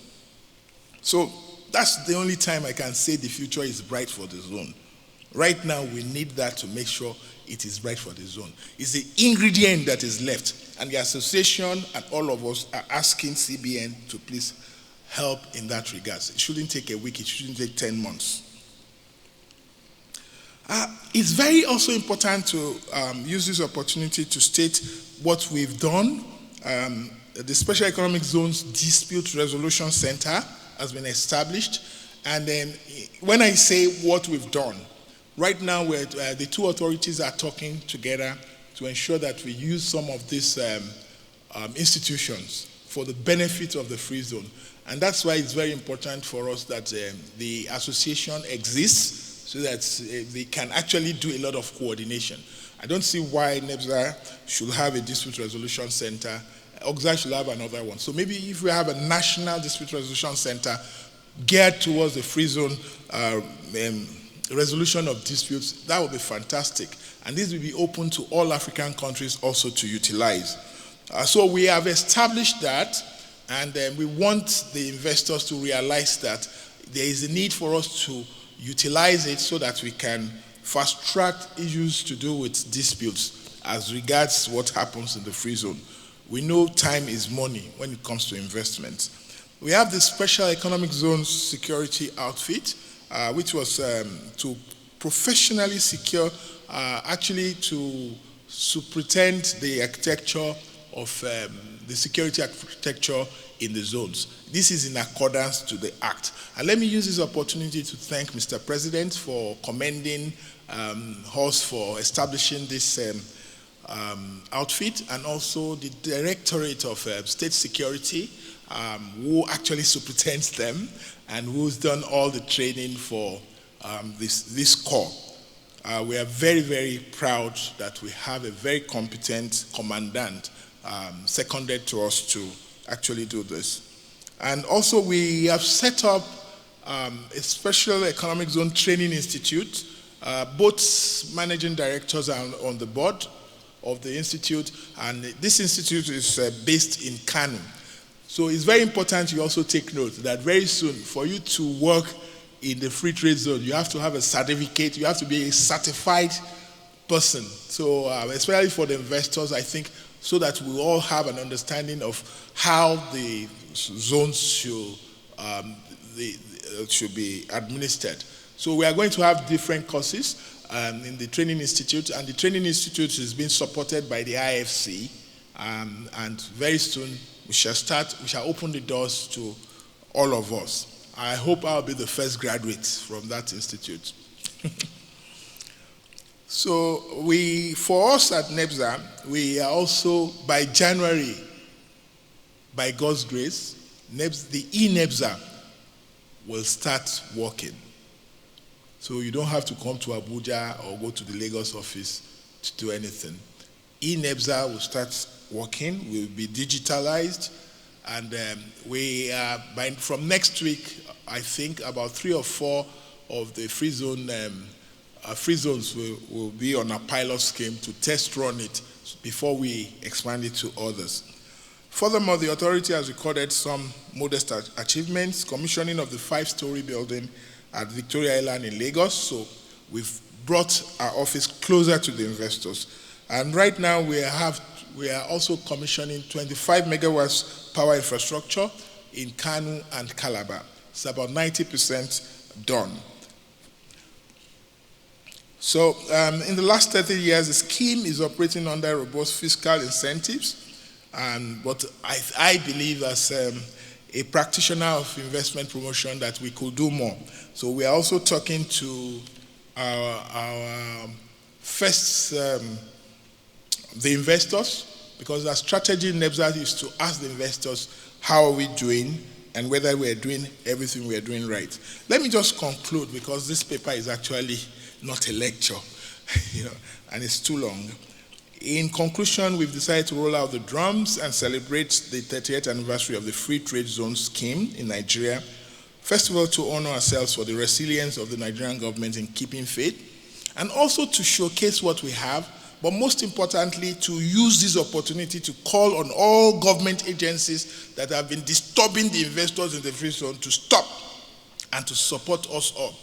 So that's the only time I can say the future is bright for the zone. Right now, we need that to make sure it is bright for the zone. It's the ingredient that is left. And the association and all of us are asking CBN to please help in that regard. It shouldn't take a week, it shouldn't take 10 months. It's very also important to use this opportunity to state what we've done. The Special Economic Zones Dispute Resolution Center has been established. And then when I say what we've done, right now the two authorities are talking together to ensure that we use some of these institutions for the benefit of the free zone. And that's why it's very important for us that the association exists, so that they can actually do a lot of coordination. I don't see why NEPZA should have a dispute resolution center. OGFZA should have another one. So maybe if we have a national dispute resolution center geared towards the free zone resolution of disputes, that would be fantastic. And this will be open to all African countries also to utilize. So we have established that, and we want the investors to realize that there is a need for us to utilize it so that we can fast-track issues to do with disputes as regards what happens in the free zone. We know time is money when it comes to investment. We have the Special Economic Zone Security Outfit, which was to professionally secure, actually to superintend the architecture of the security architecture in the zones. This is in accordance to the Act. And let me use this opportunity to thank Mr. President for commending us for establishing this outfit, and also the Directorate of State Security, who actually superintends them and who's done all the training for this corps. We are very, very proud that we have a very competent commandant seconded to us to actually do this. And also we have set up a special economic zone training institute. Both managing directors are on the board of the institute, and this institute is based in Kano. So it's very important you also take note that very soon, for you to work in the free trade zone, you have to have a certificate, you have to be a certified person. So especially for the investors, I think, so that we all have an understanding of how the zones should be administered. So we are going to have different courses in the training institute, and the training institute is being supported by the IFC, and very soon we shall open the doors to all of us. I hope I'll be the first graduate from that institute. So for us at NEPZA, we are also, by January, by God's grace, the NEPZA will start working. So you don't have to come to Abuja or go to the Lagos office to do anything. NEPZA will start working, will be digitalized, and from next week, I think about 3 or 4 of the free zones will be on a pilot scheme to test run it before we expand it to others. Furthermore, the authority has recorded some modest achievements, commissioning of the 5-story building at Victoria Island in Lagos. So we've brought our office closer to the investors. And right now we are also commissioning 25 megawatts power infrastructure in Kano and Calabar. It's about 90% done. So in the last 30 years, the scheme is operating under robust fiscal incentives. But I believe as a practitioner of investment promotion that we could do more. So we are also talking to our first, the investors, because our strategy in NEPZA is to ask the investors, how are we doing, and whether we are doing everything we are doing right. Let me just conclude, because this paper is actually not a lecture, and it's too long. In conclusion, we've decided to roll out the drums and celebrate the 30th anniversary of the Free Trade Zone scheme in Nigeria. First of all, to honor ourselves for the resilience of the Nigerian government in keeping faith, and also to showcase what we have, but most importantly, to use this opportunity to call on all government agencies that have been disturbing the investors in the free zone to stop and to support us all.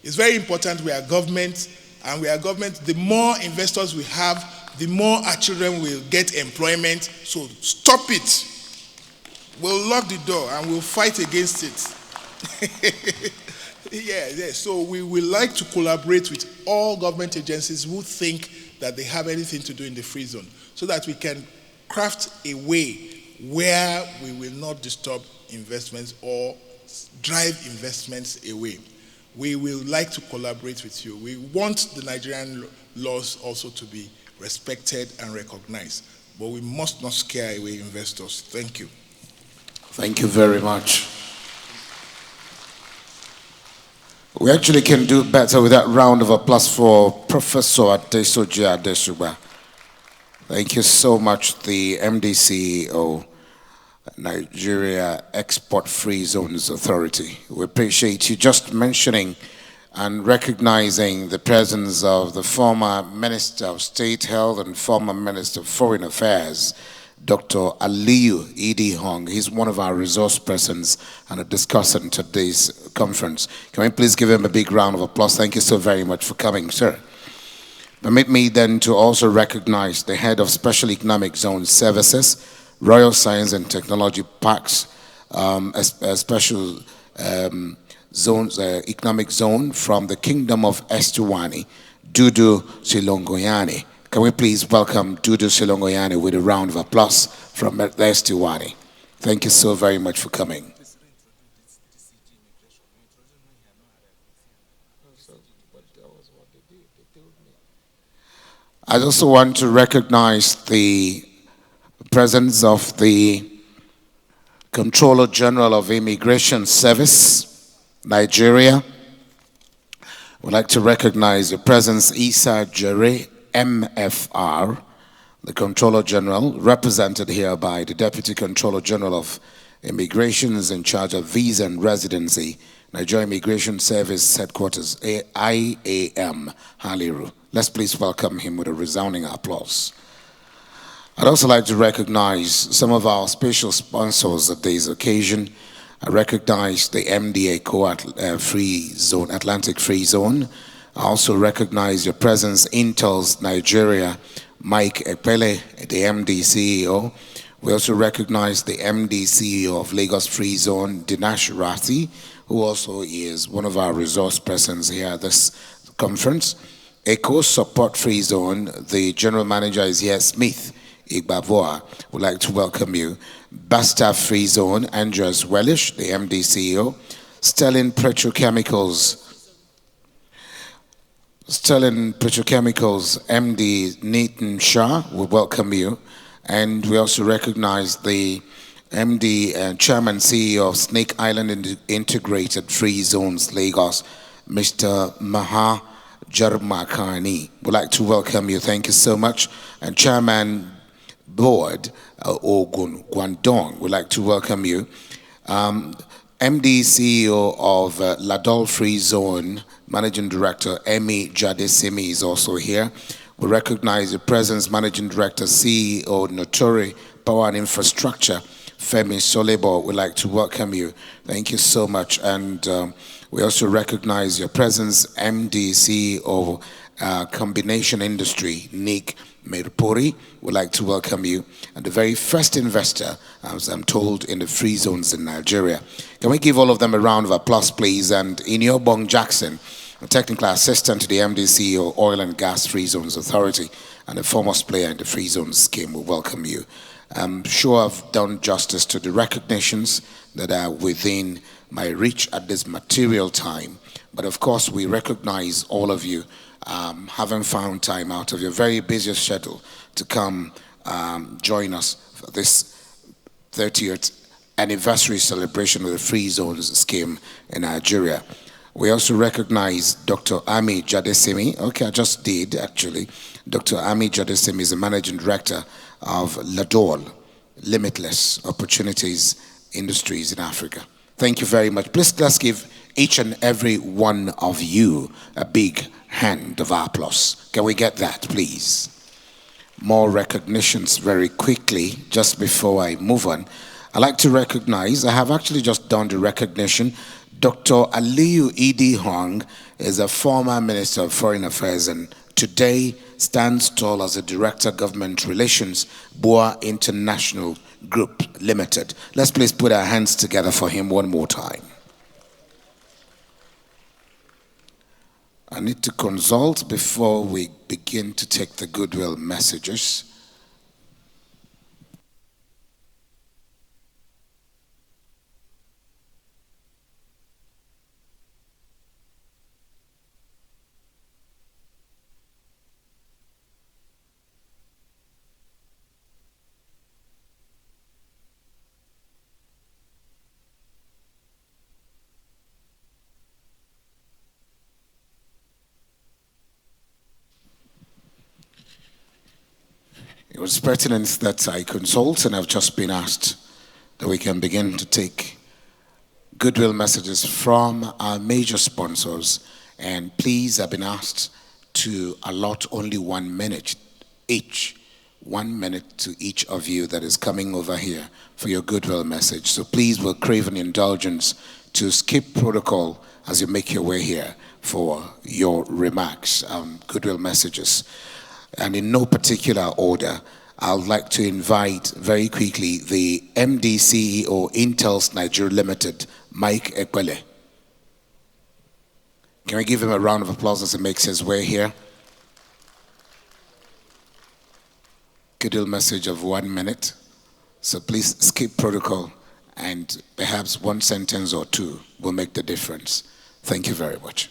It's very important we are government, and we are government. The more investors we have, the more our children will get employment. So stop it. We'll lock the door and we'll fight against it. Yeah. So we would like to collaborate with all government agencies who think that they have anything to do in the free zone, so that we can craft a way where we will not disturb investments or drive investments away. We will like to collaborate with you. We want the Nigerian laws also to be respected and recognized, but we must not scare away investors. Thank you. Thank you very much. We actually can do better with that round of applause for Professor Adesoji Adesugba. Thank you so much, the MD CEO, Nigeria Export Free Zones Authority. We appreciate you just mentioning and recognizing the presence of the former Minister of State Health and former Minister of Foreign Affairs, Dr. Aliyu Idi Hong. He's one of our resource persons and a discussant at today's conference. Can we please give him a big round of applause? Thank you so very much for coming, sir. Permit me then to also recognize the head of Special Economic Zone Services, Royal Science and Technology Parks, a special economic zone from the Kingdom of Tijjani, Dudu Silongoyani. Can we please welcome Dudu Silongoyani with a round of applause from Tijjani. Thank you so very much for coming. I also want to recognize the presence of the Controller General of Immigration Service, Nigeria. We'd like to recognize the presence Isa Jere, MFR, the Controller General, represented here by the Deputy Controller General of Immigration, is in charge of visa and residency, Nigeria Immigration Service Headquarters, IAM, Haliru. Let's please welcome him with a resounding applause. I'd also like to recognize some of our special sponsors of today's occasion. I recognize the MDA Free Zone, Atlantic Free Zone. I also recognize your presence, Intel's Nigeria, Mike Ekpele, the MD CEO. We also recognize the MD CEO of Lagos Free Zone, Dinesh Rathi, who also is one of our resource persons here at this conference. Eco Support Free Zone, the general manager is here, Smith Igbavoa. Would like to welcome you. Bestaf Free Zone, Andreas Wellish, the MD CEO. Sterling Petrochemicals, MD Nathan Shah, we welcome you. And we also recognize the MD and Chairman CEO of Snake Island Integrated Free Zones, Lagos, Mr. Maha Jarmakani. We'd like to welcome you. Thank you so much. And Chairman Board, Ogun, Guangdong, we'd like to welcome you. MD CEO of LADOL Free Zone, Managing Director Emi Jadesimi is also here. We recognize the presence, Managing Director CEO Notore Power and Infrastructure, Femi Solebo. We'd like to welcome you. Thank you so much. And we also recognize your presence, MD CEO Combination Industry, Nick Merpuri. We'd like to welcome you. And the very first investor, as I'm told, in the free zones in Nigeria. Can we give all of them a round of applause, please? And Iniobong Jackson, a technical assistant to the MD CEO, Oil and Gas Free Zones Authority, and a foremost player in the free zones scheme, we welcome you. I'm sure I've done justice to the recognitions that are within my reach at this material time. But of course, we recognize all of you having found time out of your very busy schedule to come join us for this 30th anniversary celebration of the Free Zones scheme in Nigeria. We also recognize Dr. Ami Jadesimi. Okay, I just did actually. Dr. Ami Jadesimi is the Managing Director of LADOL, Limitless Opportunities Industries in Africa. Thank you very much. Please let's give each and every one of you a big hand of applause. Can we get that, please? More recognitions very quickly, just before I move on. I'd like to recognize, I have actually just done the recognition. Dr. Aliyu Idi Hong is a former Minister of Foreign Affairs and today stands tall as a Director of Government Relations, Boa International Group Limited. Let's please put our hands together for him one more time. I need to consult before we begin to take the goodwill messages. It was pertinent that I consult, and I've just been asked that we can begin to take goodwill messages from our major sponsors. And please, I've been asked to allot only 1 minute each, 1 minute to each of you that is coming over here for your goodwill message. So please, we'll crave an indulgence to skip protocol as you make your way here for your remarks, goodwill messages. And in no particular order, I'd like to invite very quickly the MD CEO Intel's Nigeria Limited, Mike Ekpele. Can we give him a round of applause as he makes his way here? Goodwill message of 1 minute. So please skip protocol and perhaps one sentence or two will make the difference. Thank you very much.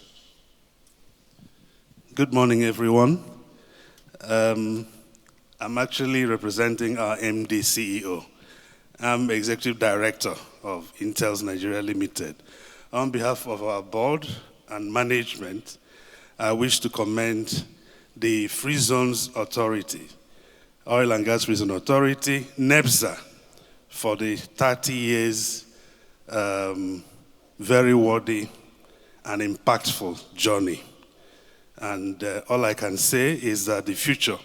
Good morning, everyone. I'm actually representing our MD CEO. I'm Executive Director of Intel's Nigeria Limited. On behalf of our board and management, I wish to commend the Free Zones Authority, Oil and Gas Free Zone Authority, NEPZA, for the 30 years very worthy and impactful journey. And all I can say is that the future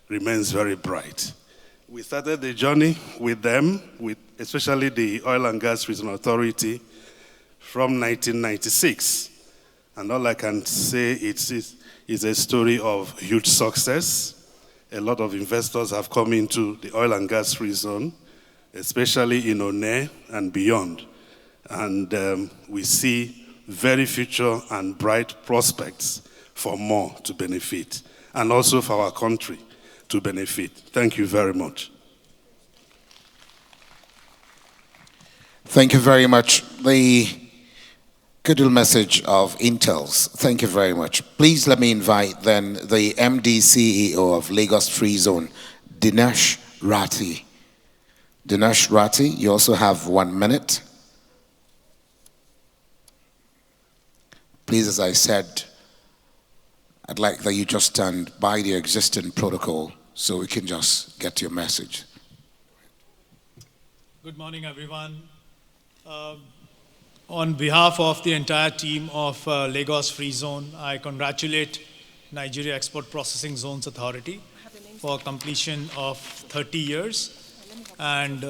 remains very bright. We started the journey with them, with especially the Oil and Gas Regional Authority, from 1996. And all I can say is a story of huge success. A lot of investors have come into the oil and gas free zone, especially in One and beyond. And we see very future and bright prospects for more to benefit, and also for our country to benefit. Thank you very much. Thank you very much. The Goodwill Message of Intels. Thank you very much. Please let me invite then the MD CEO of Lagos Free Zone, Dinesh Ratty. Dinesh Ratty, you also have 1 minute. Please, as I said, I'd like that you just stand by the existing protocol so we can just get your message. Good morning, everyone. On behalf of the entire team of Lagos Free Zone, I congratulate Nigeria Export Processing Zones Authority for completion of 30 years. And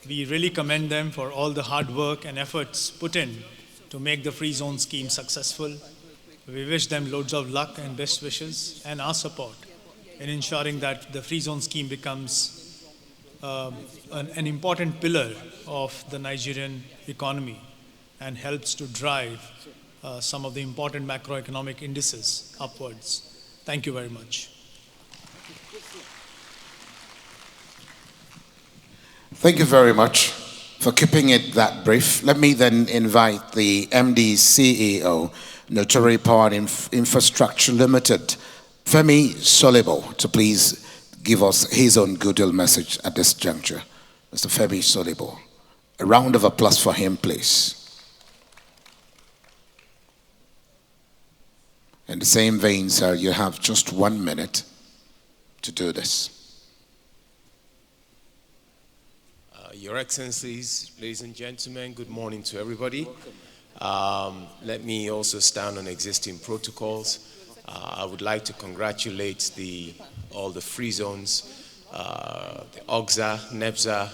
we really commend them for all the hard work and efforts put in to make the Free Zone scheme successful. We wish them loads of luck and best wishes and our support in ensuring that the Free Zone scheme becomes an important pillar of the Nigerian economy and helps to drive some of the important macroeconomic indices upwards. Thank you very much. Thank you very much for keeping it that brief. Let me then invite the MD CEO, Notore Power and Infrastructure Limited, Femi Solibo, to please give us his own goodwill message at this juncture. Mr. Femi Solibo. A round of applause for him, please. In the same vein, sir, you have just 1 minute to do this. Your Excellencies, ladies and gentlemen, good morning to everybody. Let me also stand on existing protocols. I would like to congratulate all the free zones, the OGFZA, NEPZA,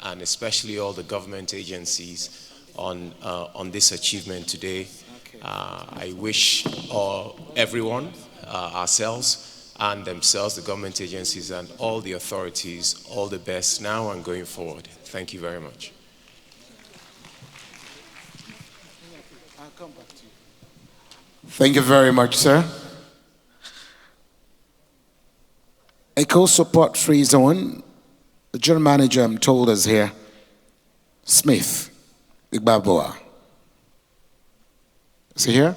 and especially all the government agencies on this achievement today. I wish everyone, ourselves and themselves, the government agencies and all the authorities, all the best now and going forward. Thank you very much. Thank you very much, sir. Eco Support Free Zone, the general manager I'm told is here, Smith Igbaboa. Is he here?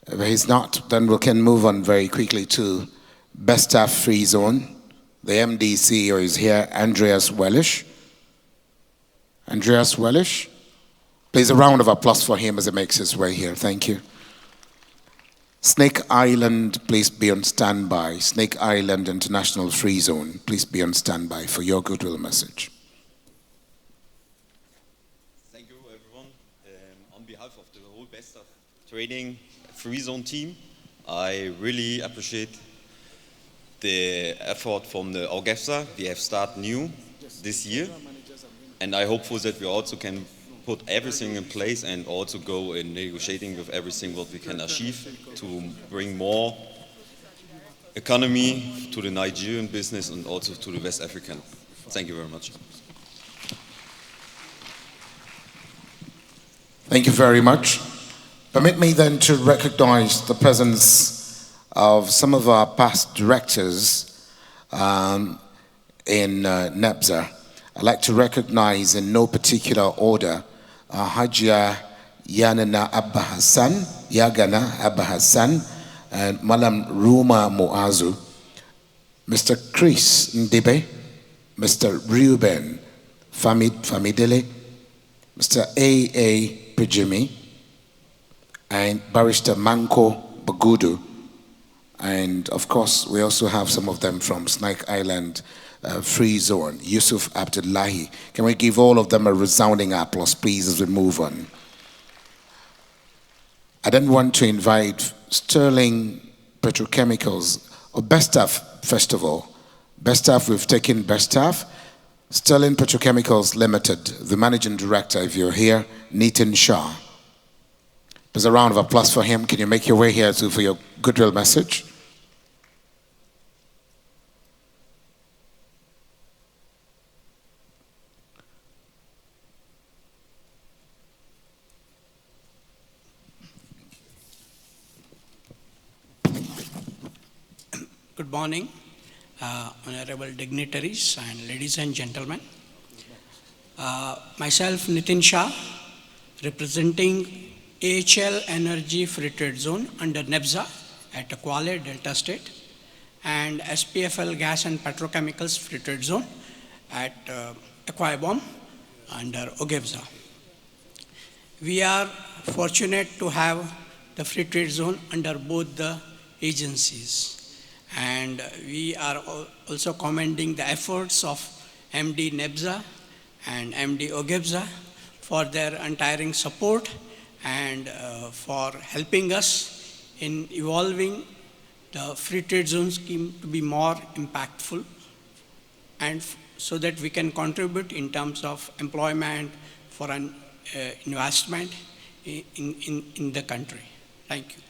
If he's not, then we can move on very quickly to Bestaf Free Zone. The MD CEO is here, Andreas Wellish. Andreas Wellish. Please, a round of applause for him as he makes his way here. Thank you. Snake Island, please be on standby. Snake Island International Free Zone, please be on standby for your goodwill message. Thank you, everyone. On behalf of the whole Bestaf Trading Free Zone team, I really appreciate the effort from the OGFZA. We have started new this year, and I hope that we also can put everything in place and also go in negotiating with everything what we can achieve to bring more economy to the Nigerian business and also to the West African. Thank you very much. Thank you very much. Permit me then to recognize the presence of some of our past directors in NEPZA. I'd like to recognize in no particular order Hajia Yanana Abba Hassan, Yagana Abba Hassan, and Malam Ruma Muazu, Mr. Chris Ndibe, Mr. Reuben Famidele, Mr. A.A. Pijimi, and Barrister Manko Bagudu. And of course, we also have some of them from Snake Island Free Zone, Yusuf Abdullahi. Can we give all of them a resounding applause, please, as we move on? I then want to invite Sterling Petrochemicals, or Bestaf, first of all. Bestaf, we've taken Bestaf. Sterling Petrochemicals Limited, the managing director, if you're here, Nitin Shah. There's a round of applause for him. Can you make your way here for your goodwill message? Good morning, honorable dignitaries and ladies and gentlemen. Myself, Nitin Shah, representing AHL Energy Free Trade Zone under NEPZA at Akwa, Delta State, and SPFL Gas and Petrochemicals Free Trade Zone at Akwa Ibom under OGFZA. We are fortunate to have the free trade zone under both the agencies. And we are also commending the efforts of MD NEPZA and MD OGFZA for their untiring support and for helping us in evolving the free trade zone scheme to be more impactful, and so that we can contribute in terms of employment for an investment in the country. Thank you.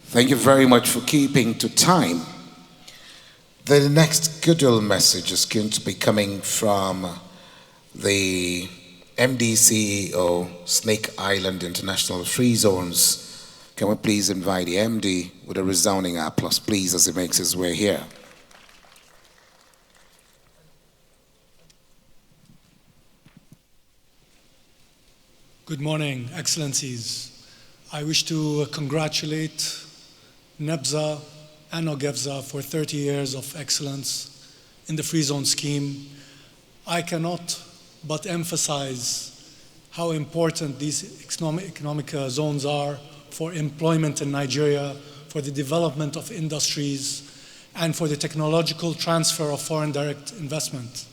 Thank you very much for keeping to time. The next goodwill message is going to be coming from the MD CEO, Snake Island International Free Zones. Can we please invite the MD with a resounding applause, please, as he makes his way here. Good morning, Excellencies. I wish to congratulate NEPZA and OGFZA for 30 years of excellence in the free zone scheme. I cannot but emphasize how important these economic zones are for employment in Nigeria, for the development of industries, and for the technological transfer of foreign direct investment.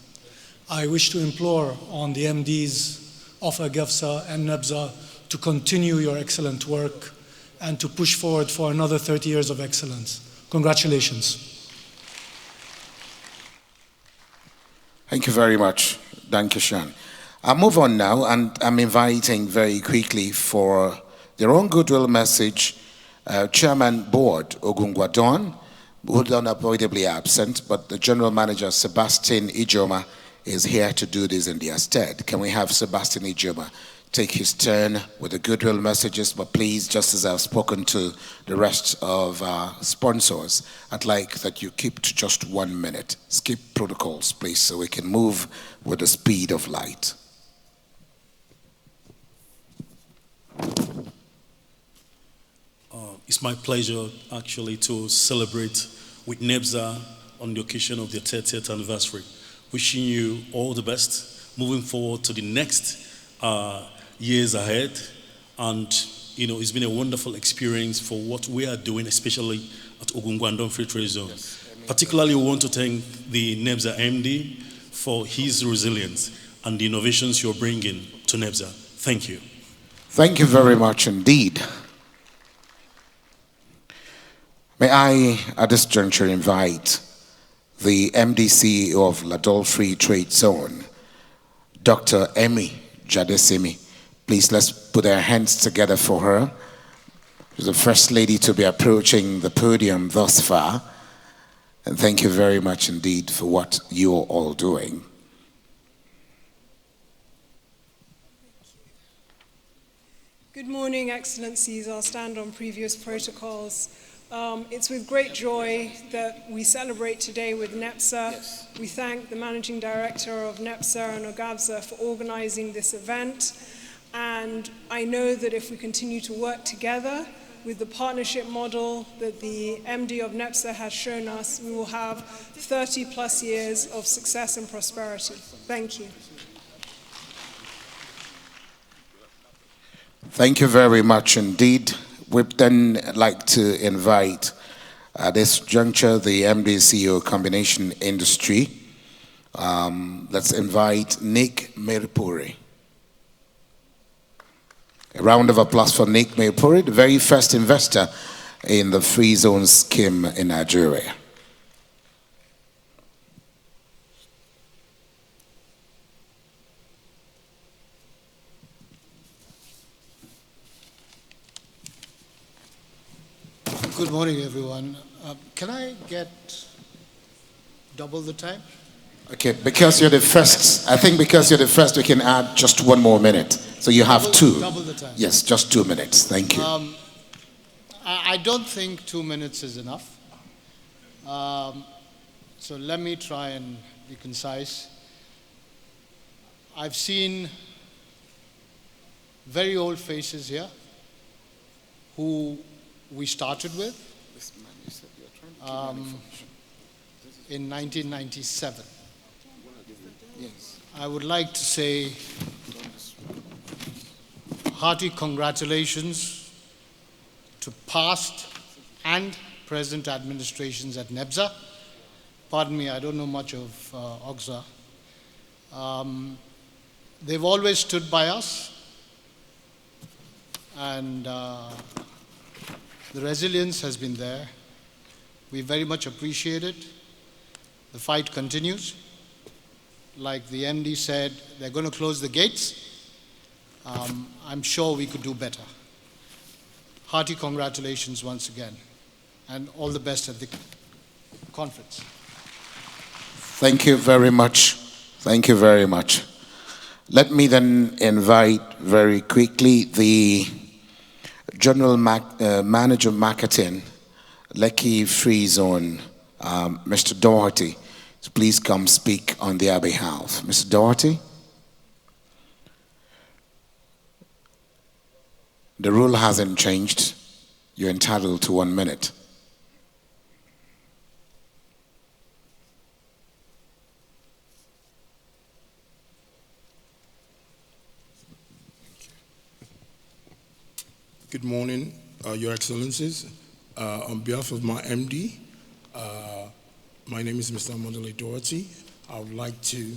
I wish to implore on the MDs of OGFZA and NEPZA to continue your excellent work and to push forward for another 30 years of excellence. Congratulations. Thank you very much, Dankishan. I'll move on now, and I'm inviting very quickly for their own goodwill message, Chairman Board, Ogun Guangdong, who is unavoidably absent, but the General Manager, Sebastian Ijoma, is here to do this in their stead. Can we have Sebastian Ijoma take his turn with the goodwill messages? But please, just as I've spoken to the rest of our sponsors, I'd like that you keep to just 1 minute. Skip protocols, please, so we can move with the speed of light. It's my pleasure, actually, to celebrate with NEPZA on the occasion of their 30th anniversary. Wishing you all the best, moving forward to the next years ahead. And, you know, it's been a wonderful experience for what we are doing, especially at Ogun Guangdong Free Trade Zone. Yes. Particularly, we want to thank the NEPZA MD for his resilience and the innovations you're bringing to NEPZA. Thank you. Thank you very much indeed. May I, at this juncture, invite the MD CEO of LADOL Free Trade Zone, Dr. Emi Jadesimi. Please, let's put our hands together for her. She's the first lady to be approaching the podium thus far. And thank you very much indeed for what you're all doing. Good morning, Excellencies. I'll stand on previous protocols. It's with great joy that we celebrate today with NEPZA. Yes. We thank the Managing Director of NEPZA and OGFZA for organizing this event. And I know that if we continue to work together with the partnership model that the MD of NEPZA has shown us, we will have 30 plus years of success and prosperity. Thank you. Thank you very much indeed. We'd then like to invite At this juncture, the MD CEO Combination Industry. Let's invite Nick Meripuri. A round of applause for Nick Meripuri, the very first investor in the Free Zone scheme in Nigeria. Good morning, everyone. Can I get double the time? Okay, because you're the first, I think because you're the first, we can add just 1 more minute. So you have two. Double the time. Yes, just 2 minutes. Thank you. I don't think 2 minutes is enough. So let me try and be concise. I've seen very old faces here who we started with in 1997. I would like to say hearty congratulations to past and present administrations at NEPZA. Pardon me, I don't know much of OGFZA. They've always stood by us, and the resilience has been there. We very much appreciate it. The fight continues. Like the MD said, they're going to close the gates. I'm sure we could do better. Hearty congratulations once again, and all the best at the conference. Thank you very much. Thank you very much. Let me then invite very quickly the General Manager Marketing, Lekki Free Zone, Mr. Doherty, to please come speak on their behalf. Mr. Doherty? The rule hasn't changed. You're entitled to 1 minute. Good morning, Your Excellencies. On behalf of my MD, my name is Mr. Mondele Doherty. I would like to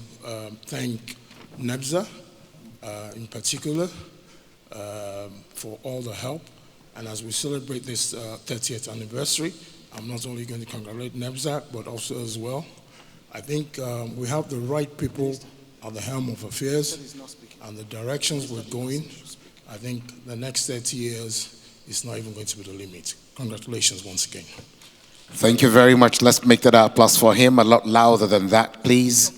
thank NEPZA in particular for all the help. And as we celebrate this 30th anniversary, I'm not only going to congratulate NEPZA, but also as well, I think we have the right people at the helm of affairs and the directions we're going. I think the next 30 years is not even going to be the limit. Congratulations once again. Thank you very much. Let's make that a plus for him. A lot louder than that, please.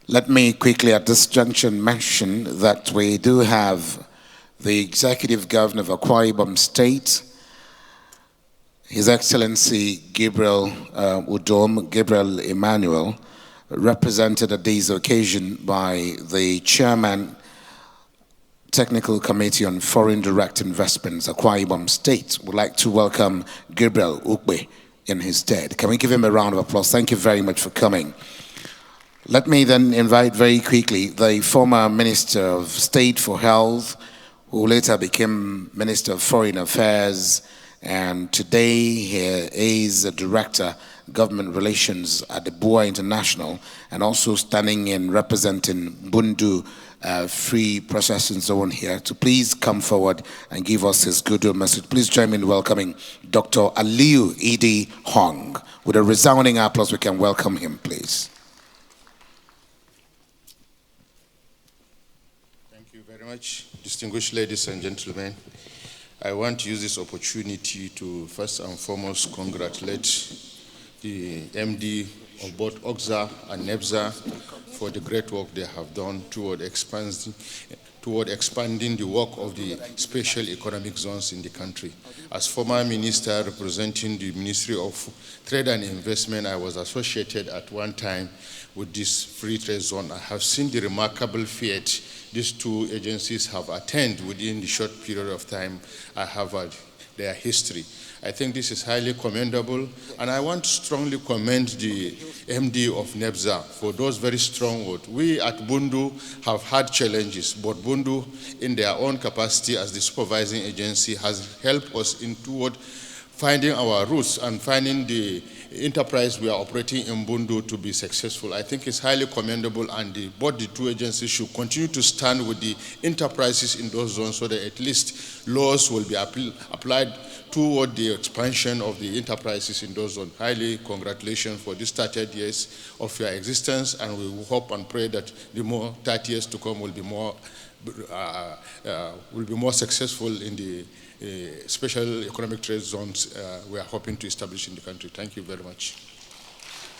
Let me quickly at this junction mention that we do have the Executive Governor of Akwa Ibom State, His Excellency Gabriel Emmanuel, represented at this occasion by the Chairman, Technical Committee on Foreign Direct Investments, Akwa Ibom State. Would like to welcome Gabriel Ukbe in his stead. Can we give him a round of applause? Thank you very much for coming. Let me then invite very quickly the former Minister of State for Health, who later became Minister of Foreign Affairs, and today he is a Director, Government Relations at the BUA International, and also standing in representing Bundu Free Processing Zone here, to please come forward and give us his Goodwill Message. Please join me in welcoming Dr. Aliu Idi Hong. With a resounding applause, we can welcome him, please. Thank you very much, distinguished ladies and gentlemen. I want to use this opportunity to first and foremost congratulate the MD of both OGFZA and NEPZA for the great work they have done toward expanding the work of the special economic zones in the country. As former minister representing the Ministry of Trade and Investment, I was associated at one time with this free trade zone. I have seen the remarkable feat these two agencies have attained within the short period of time I have their history. I think this is highly commendable, and I want to strongly commend the MD of NEPZA for those very strong words. We at Bundu have had challenges, but Bundu, in their own capacity as the supervising agency, has helped us in toward finding our roots and finding the enterprise we are operating in Bundu to be successful. I think it's highly commendable, and both the two agencies should continue to stand with the enterprises in those zones so that at least laws will be applied toward the expansion of the enterprises in those zones. Highly congratulations for this 30 years of your existence, and we hope and pray that the more 30 years to come will be more successful in the special economic trade zones we are hoping to establish in the country. Thank you very much.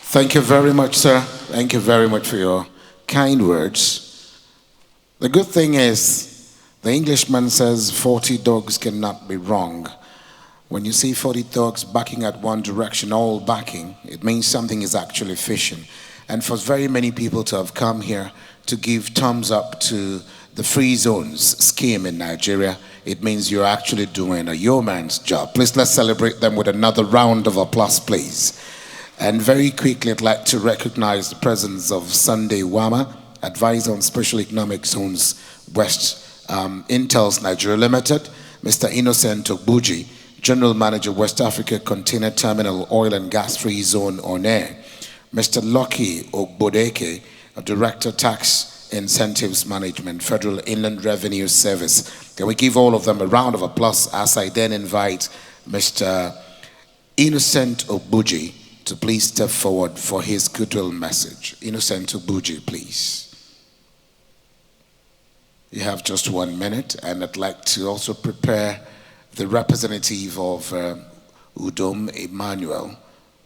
Thank you very much, sir. Thank you very much for your kind words. The good thing is, the Englishman says 40 dogs cannot be wrong. When you see 40 dogs backing at one direction, all backing, it means something is actually fishing. And for very many people to have come here to give thumbs up to the free zones scheme in Nigeria, it means you're actually doing a yeoman's job. Please, let's celebrate them with another round of applause, please. And very quickly, I'd like to recognize the presence of Sunday Wama, Advisor on Special Economic Zones West, Intel's Nigeria Limited, Mr. Innocent Ogbuji, General Manager, West Africa Container Terminal Oil and Gas Free Zone on Air, Mr. Lucky Ogbodeke, Director Tax Incentives Management, Federal Inland Revenue Service. Can we give all of them a round of applause as I then invite Mr. Innocent Ogbuji to please step forward for his goodwill message. Innocent Ogbuji, please. You have just 1 minute, and I'd like to also prepare the representative of Udom, Emmanuel,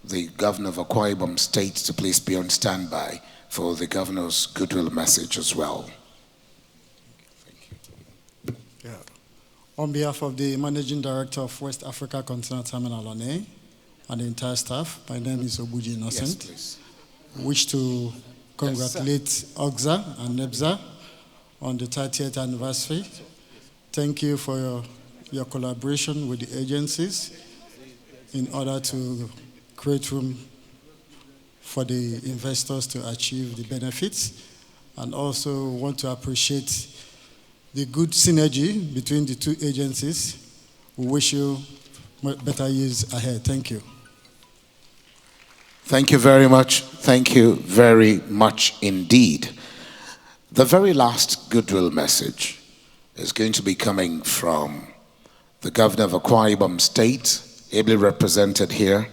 the governor of Akwa Ibom State, to please be on standby for the governor's goodwill message as well. Yeah. On behalf of the Managing Director of West Africa Container Terminal on Air and the entire staff, my name is Ogbuji Innocent. Yes, please. I wish to congratulate OGFZA and NEPZA on the 30th anniversary. Thank you for your collaboration with the agencies in order to create room for the investors to achieve the benefits, and also want to appreciate the good synergy between the two agencies. We wish you better years ahead. Thank you. Thank you very much. Thank you very much indeed. The very last goodwill message is going to be coming from the governor of Akwa Ibom State, ably represented here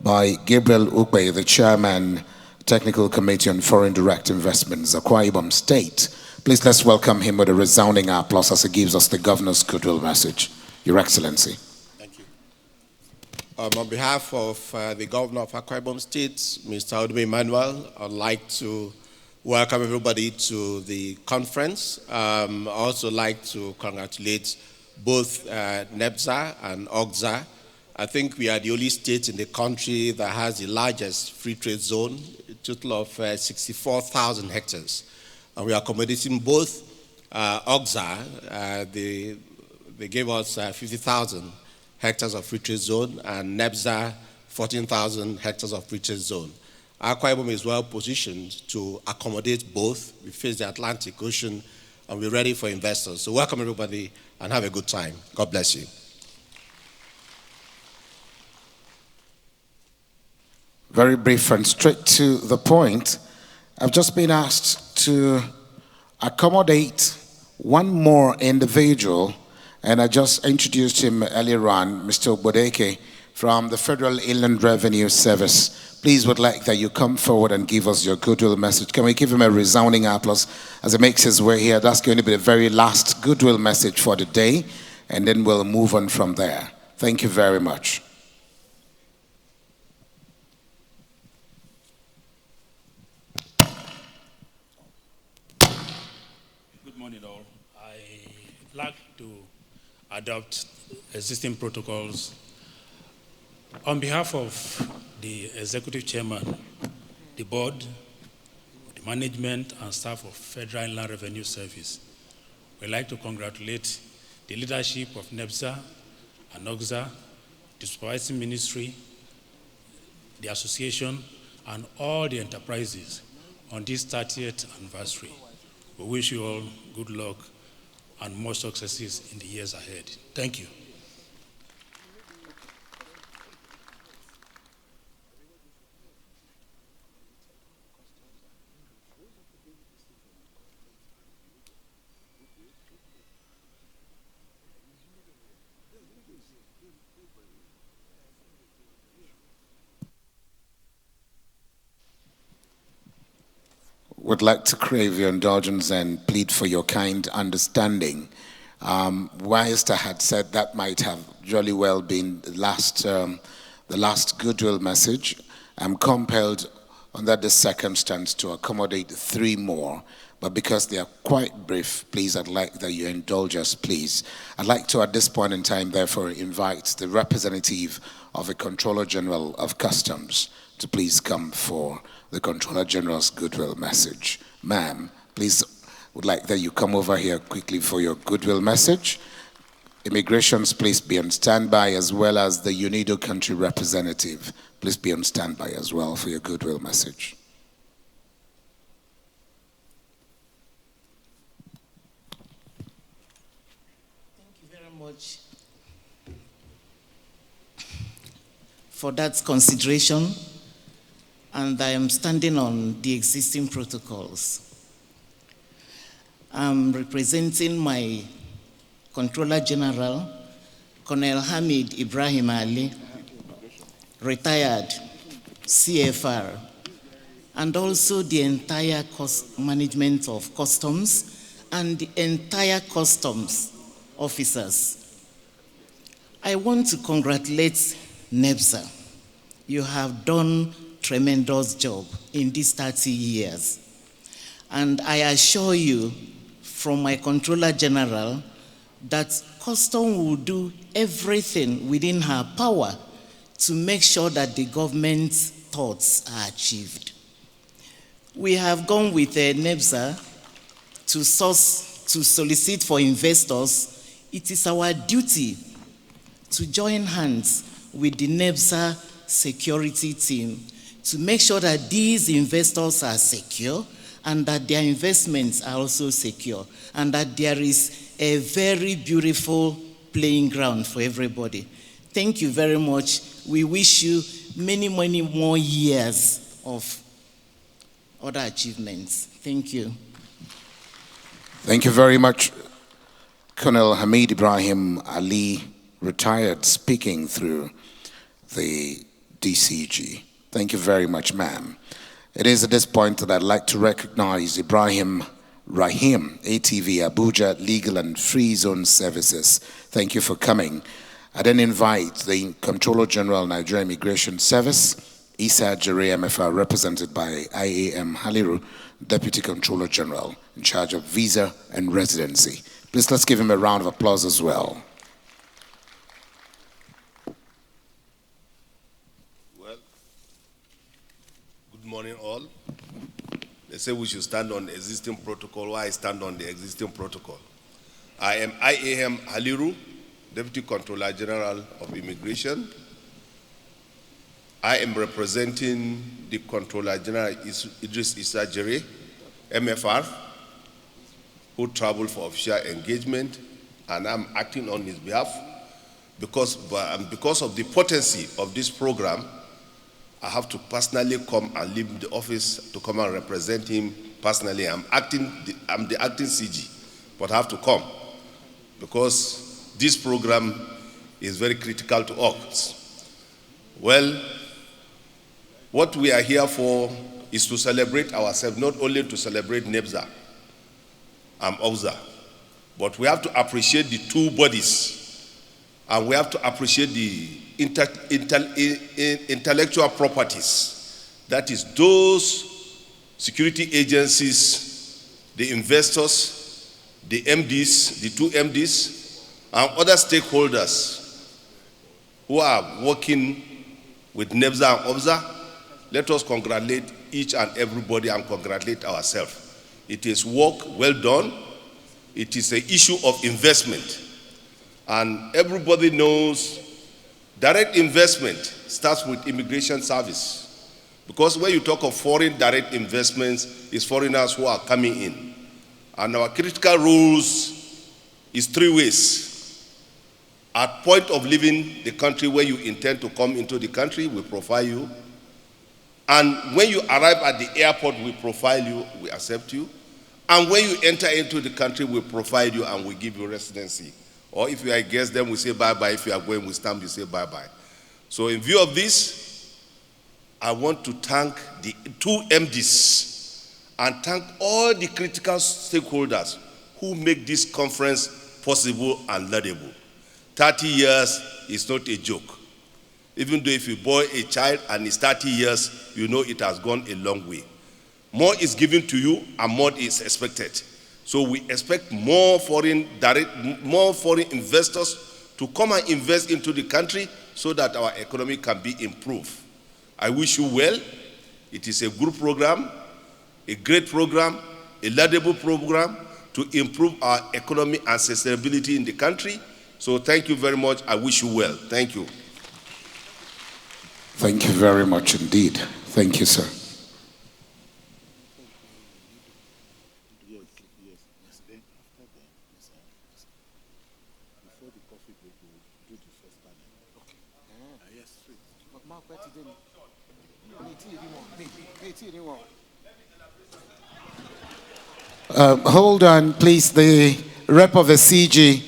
by Gabriel Ukbe, the chairman, Technical Committee on Foreign Direct Investments, Akwa Ibom State. Please, let's welcome him with a resounding applause as he gives us the governor's goodwill message. Your Excellency. Thank you. On behalf of the governor of Akwa Ibom State, Mr. Udome Emmanuel, I'd like to welcome everybody to the conference. I'd also like to congratulate both NEPZA and OGFZA. I think we are the only state in the country that has the largest free trade zone, a total of 64,000 hectares. And we are accommodating both OGFZA, they gave us 50,000 hectares of free trade zone, and NEPZA, 14,000 hectares of free trade zone. Akwa Ibom is well positioned to accommodate both. We face the Atlantic Ocean, and we're ready for investors. So welcome everybody, and have a good time. God bless you. Very brief and straight to the point. I've just been asked to accommodate one more individual, and I just introduced him earlier on, Mr. Ogbodeke from the Federal Inland Revenue Service. Please would like that you come forward and give us your goodwill message. Can we give him a resounding applause as he makes his way here? That's going to be the very last goodwill message for the day, and then we'll move on from there. Thank you very much. Like to adopt existing protocols. On behalf of the executive chairman, the board, the management and staff of Federal Inland Revenue Service, we'd like to congratulate the leadership of NEPZA and OGFZA, the supervising ministry, the association, and all the enterprises on this 30th anniversary. We wish you all good luck and more successes in the years ahead. Thank you. would like to crave your indulgence and plead for your kind understanding. Whilst I had said that might have jolly well been the last Goodwill Message, I'm compelled under this circumstance to accommodate 3 more. But because they are quite brief, please, I'd like that you indulge us, please. I'd like to, at this point in time, therefore, invite the representative of the Controller General of Customs to please come for the Controller General's Goodwill Message. Ma'am, please, would like that you come over here quickly for your Goodwill Message. Immigrations, please be on standby, as well as the UNIDO country representative. Please be on standby as well for your Goodwill Message. Much for that consideration, and I am standing on the existing protocols. I'm representing my Controller General, Colonel Hamid Ibrahim Ali, retired CFR, and also the entire management of customs and the entire customs officers. I want to congratulate NEPZA. You have done a tremendous job in these 30 years. And I assure you, from my Controller General, that Custom will do everything within her power to make sure that the government's thoughts are achieved. We have gone with NEPZA to solicit for investors. It is our duty to join hands with the NEPZA security team to make sure that these investors are secure and that their investments are also secure and that there is a very beautiful playing ground for everybody. Thank you very much. We wish you many, many more years of other achievements. Thank you. Thank you very much, Colonel Hamid Ibrahim Ali, retired, speaking through the DCG. Thank you very much, ma'am. It is at this point that I'd like to recognize Ibrahim Rahim, ATV Abuja Legal and Free Zone Services. Thank you for coming. I then invite the Comptroller General Nigeria Immigration Service, Isa Jere MFR, represented by IAM Haliru, Deputy Comptroller General in charge of visa and residency. Please let's give him a round of applause as well. Well, good morning all. They say we should stand on the existing protocol. Why I stand on the existing protocol? I am IAM Haliru, Deputy Controller General of Immigration. I am representing the Controller General Idris Issa Jere, MFR, who traveled for official engagement, and I'm acting on his behalf because of the potency of this program. I have to personally come and leave the office to come and represent him personally. I'm the acting CG, but I have to come because this program is very critical to us. Well, what we are here for is to celebrate ourselves, not only to celebrate NEPZA and OGFZA, but we have to appreciate the two bodies, and we have to appreciate the intellectual properties. That is, those security agencies, the investors, the MDs, the two MDs, and other stakeholders who are working with NEPZA and OGFZA. Let us congratulate each and everybody and congratulate ourselves. It is work well done. It is an issue of investment. And everybody knows direct investment starts with immigration service. Because when you talk of foreign direct investments, it's foreigners who are coming in. And our critical rules is 3 ways. At point of leaving the country where you intend to come into the country, we profile you. And when you arrive at the airport, we profile you, we accept you. And when you enter into the country, we profile you and we give you residency. Or if you are a guest, then we say bye-bye. If you are going, we stamp, you say bye-bye. So in view of this, I want to thank the two MDs and thank all the critical stakeholders who make this conference possible and laudable. 30 years is not a joke. Even though if you boy a child and it's 30 years, you know it has gone a long way. More is given to you and more is expected. So we expect more foreign investors to come and invest into the country so that our economy can be improved. I wish you well. It is a good program, a great program, a laudable program to improve our economy and sustainability in the country. So thank you very much. I wish you well. Thank you. Thank you very much indeed. Thank you, sir. Hold on, please. The rep of the CG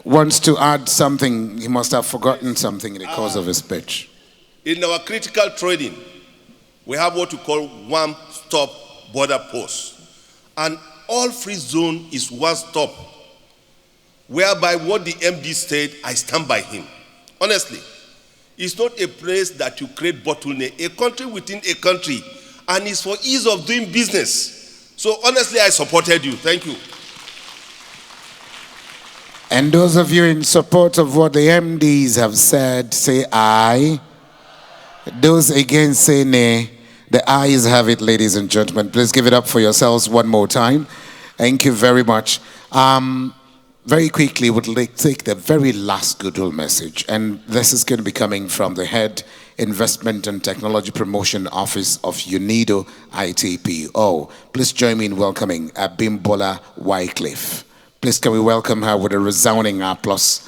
wants to add something. He must have forgotten something in the course of his speech. In our critical trading, we have what we call one-stop border post. And all free zone is one-stop, whereby what the MD said, I stand by him. Honestly, it's not a place that you create bottleneck, a country within a country, and it's for ease of doing business. So honestly, I supported you. Thank you. And those of you in support of what the MDs have said, say aye. Those against say nay. The ayes have it, ladies and gentlemen. Please give it up for yourselves one more time. Thank you very much. Very quickly, would like to take the very last Goodwill message. And this is going to be coming from the Head Investment and Technology Promotion Office of UNIDO ITPO. Please join me in welcoming Abimbola Wycliffe. Please can we welcome her with a resounding applause.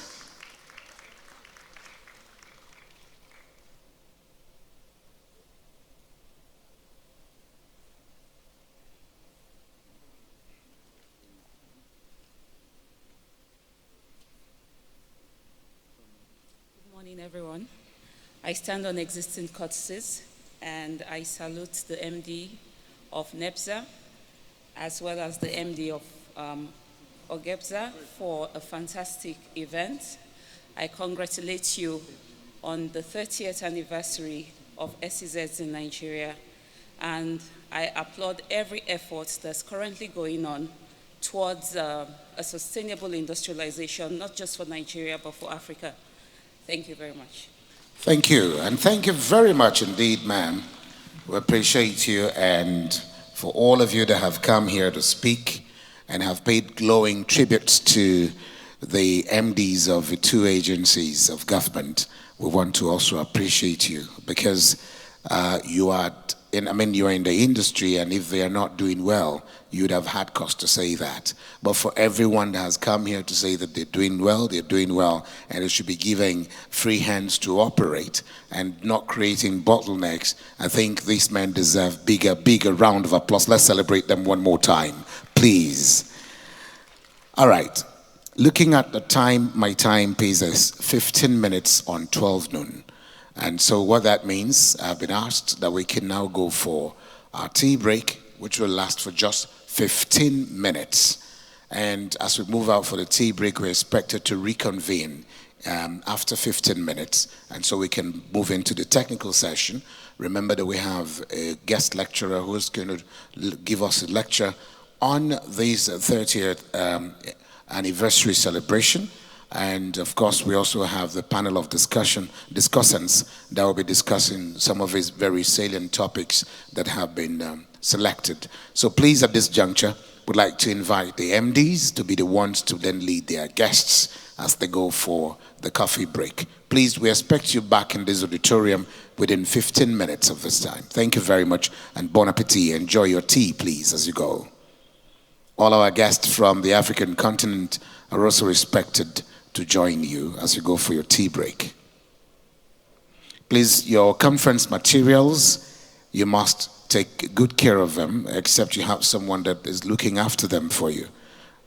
Everyone. I stand on existing courtesies and I salute the MD of NEPZA as well as the MD of OGFZA for a fantastic event. I congratulate you on the 30th anniversary of SEZs in Nigeria, and I applaud every effort that's currently going on towards a sustainable industrialization, not just for Nigeria, but for Africa. Thank you very much. Thank you, and thank you very much indeed, ma'am. We appreciate you, and for all of you that have come here to speak and have paid glowing tributes to the MDs of the two agencies of government, we want to also appreciate you because you are in the industry, and if they are not doing well, you'd have had cause to say that. But for everyone that has come here to say that they're doing well, and they should be giving free hands to operate and not creating bottlenecks, I think these men deserve bigger round of applause. Let's celebrate them one more time, please. All right. Looking at the time, my time pays us 15 minutes on 12 noon. And so what that means, I've been asked that we can now go for our tea break, which will last for just 15 minutes. And as we move out for the tea break, we're expected to reconvene after 15 minutes. And so we can move into the technical session. Remember that we have a guest lecturer who's going to give us a lecture on this 30th anniversary celebration. And of course, we also have the panel of discussants that will be discussing some of these very salient topics that have been selected. So please, at this juncture, would like to invite the MDs to be the ones to then lead their guests as they go for the coffee break. Please, we expect you back in this auditorium within 15 minutes of this time. Thank you very much, and bon appetit. Enjoy your tea, please, as you go. All our guests from the African continent are also expected to join you as you go for your tea break. Please, your conference materials, you must take good care of them, except you have someone that is looking after them for you.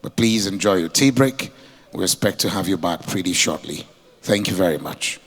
But please enjoy your tea break. We expect to have you back pretty shortly. Thank you very much.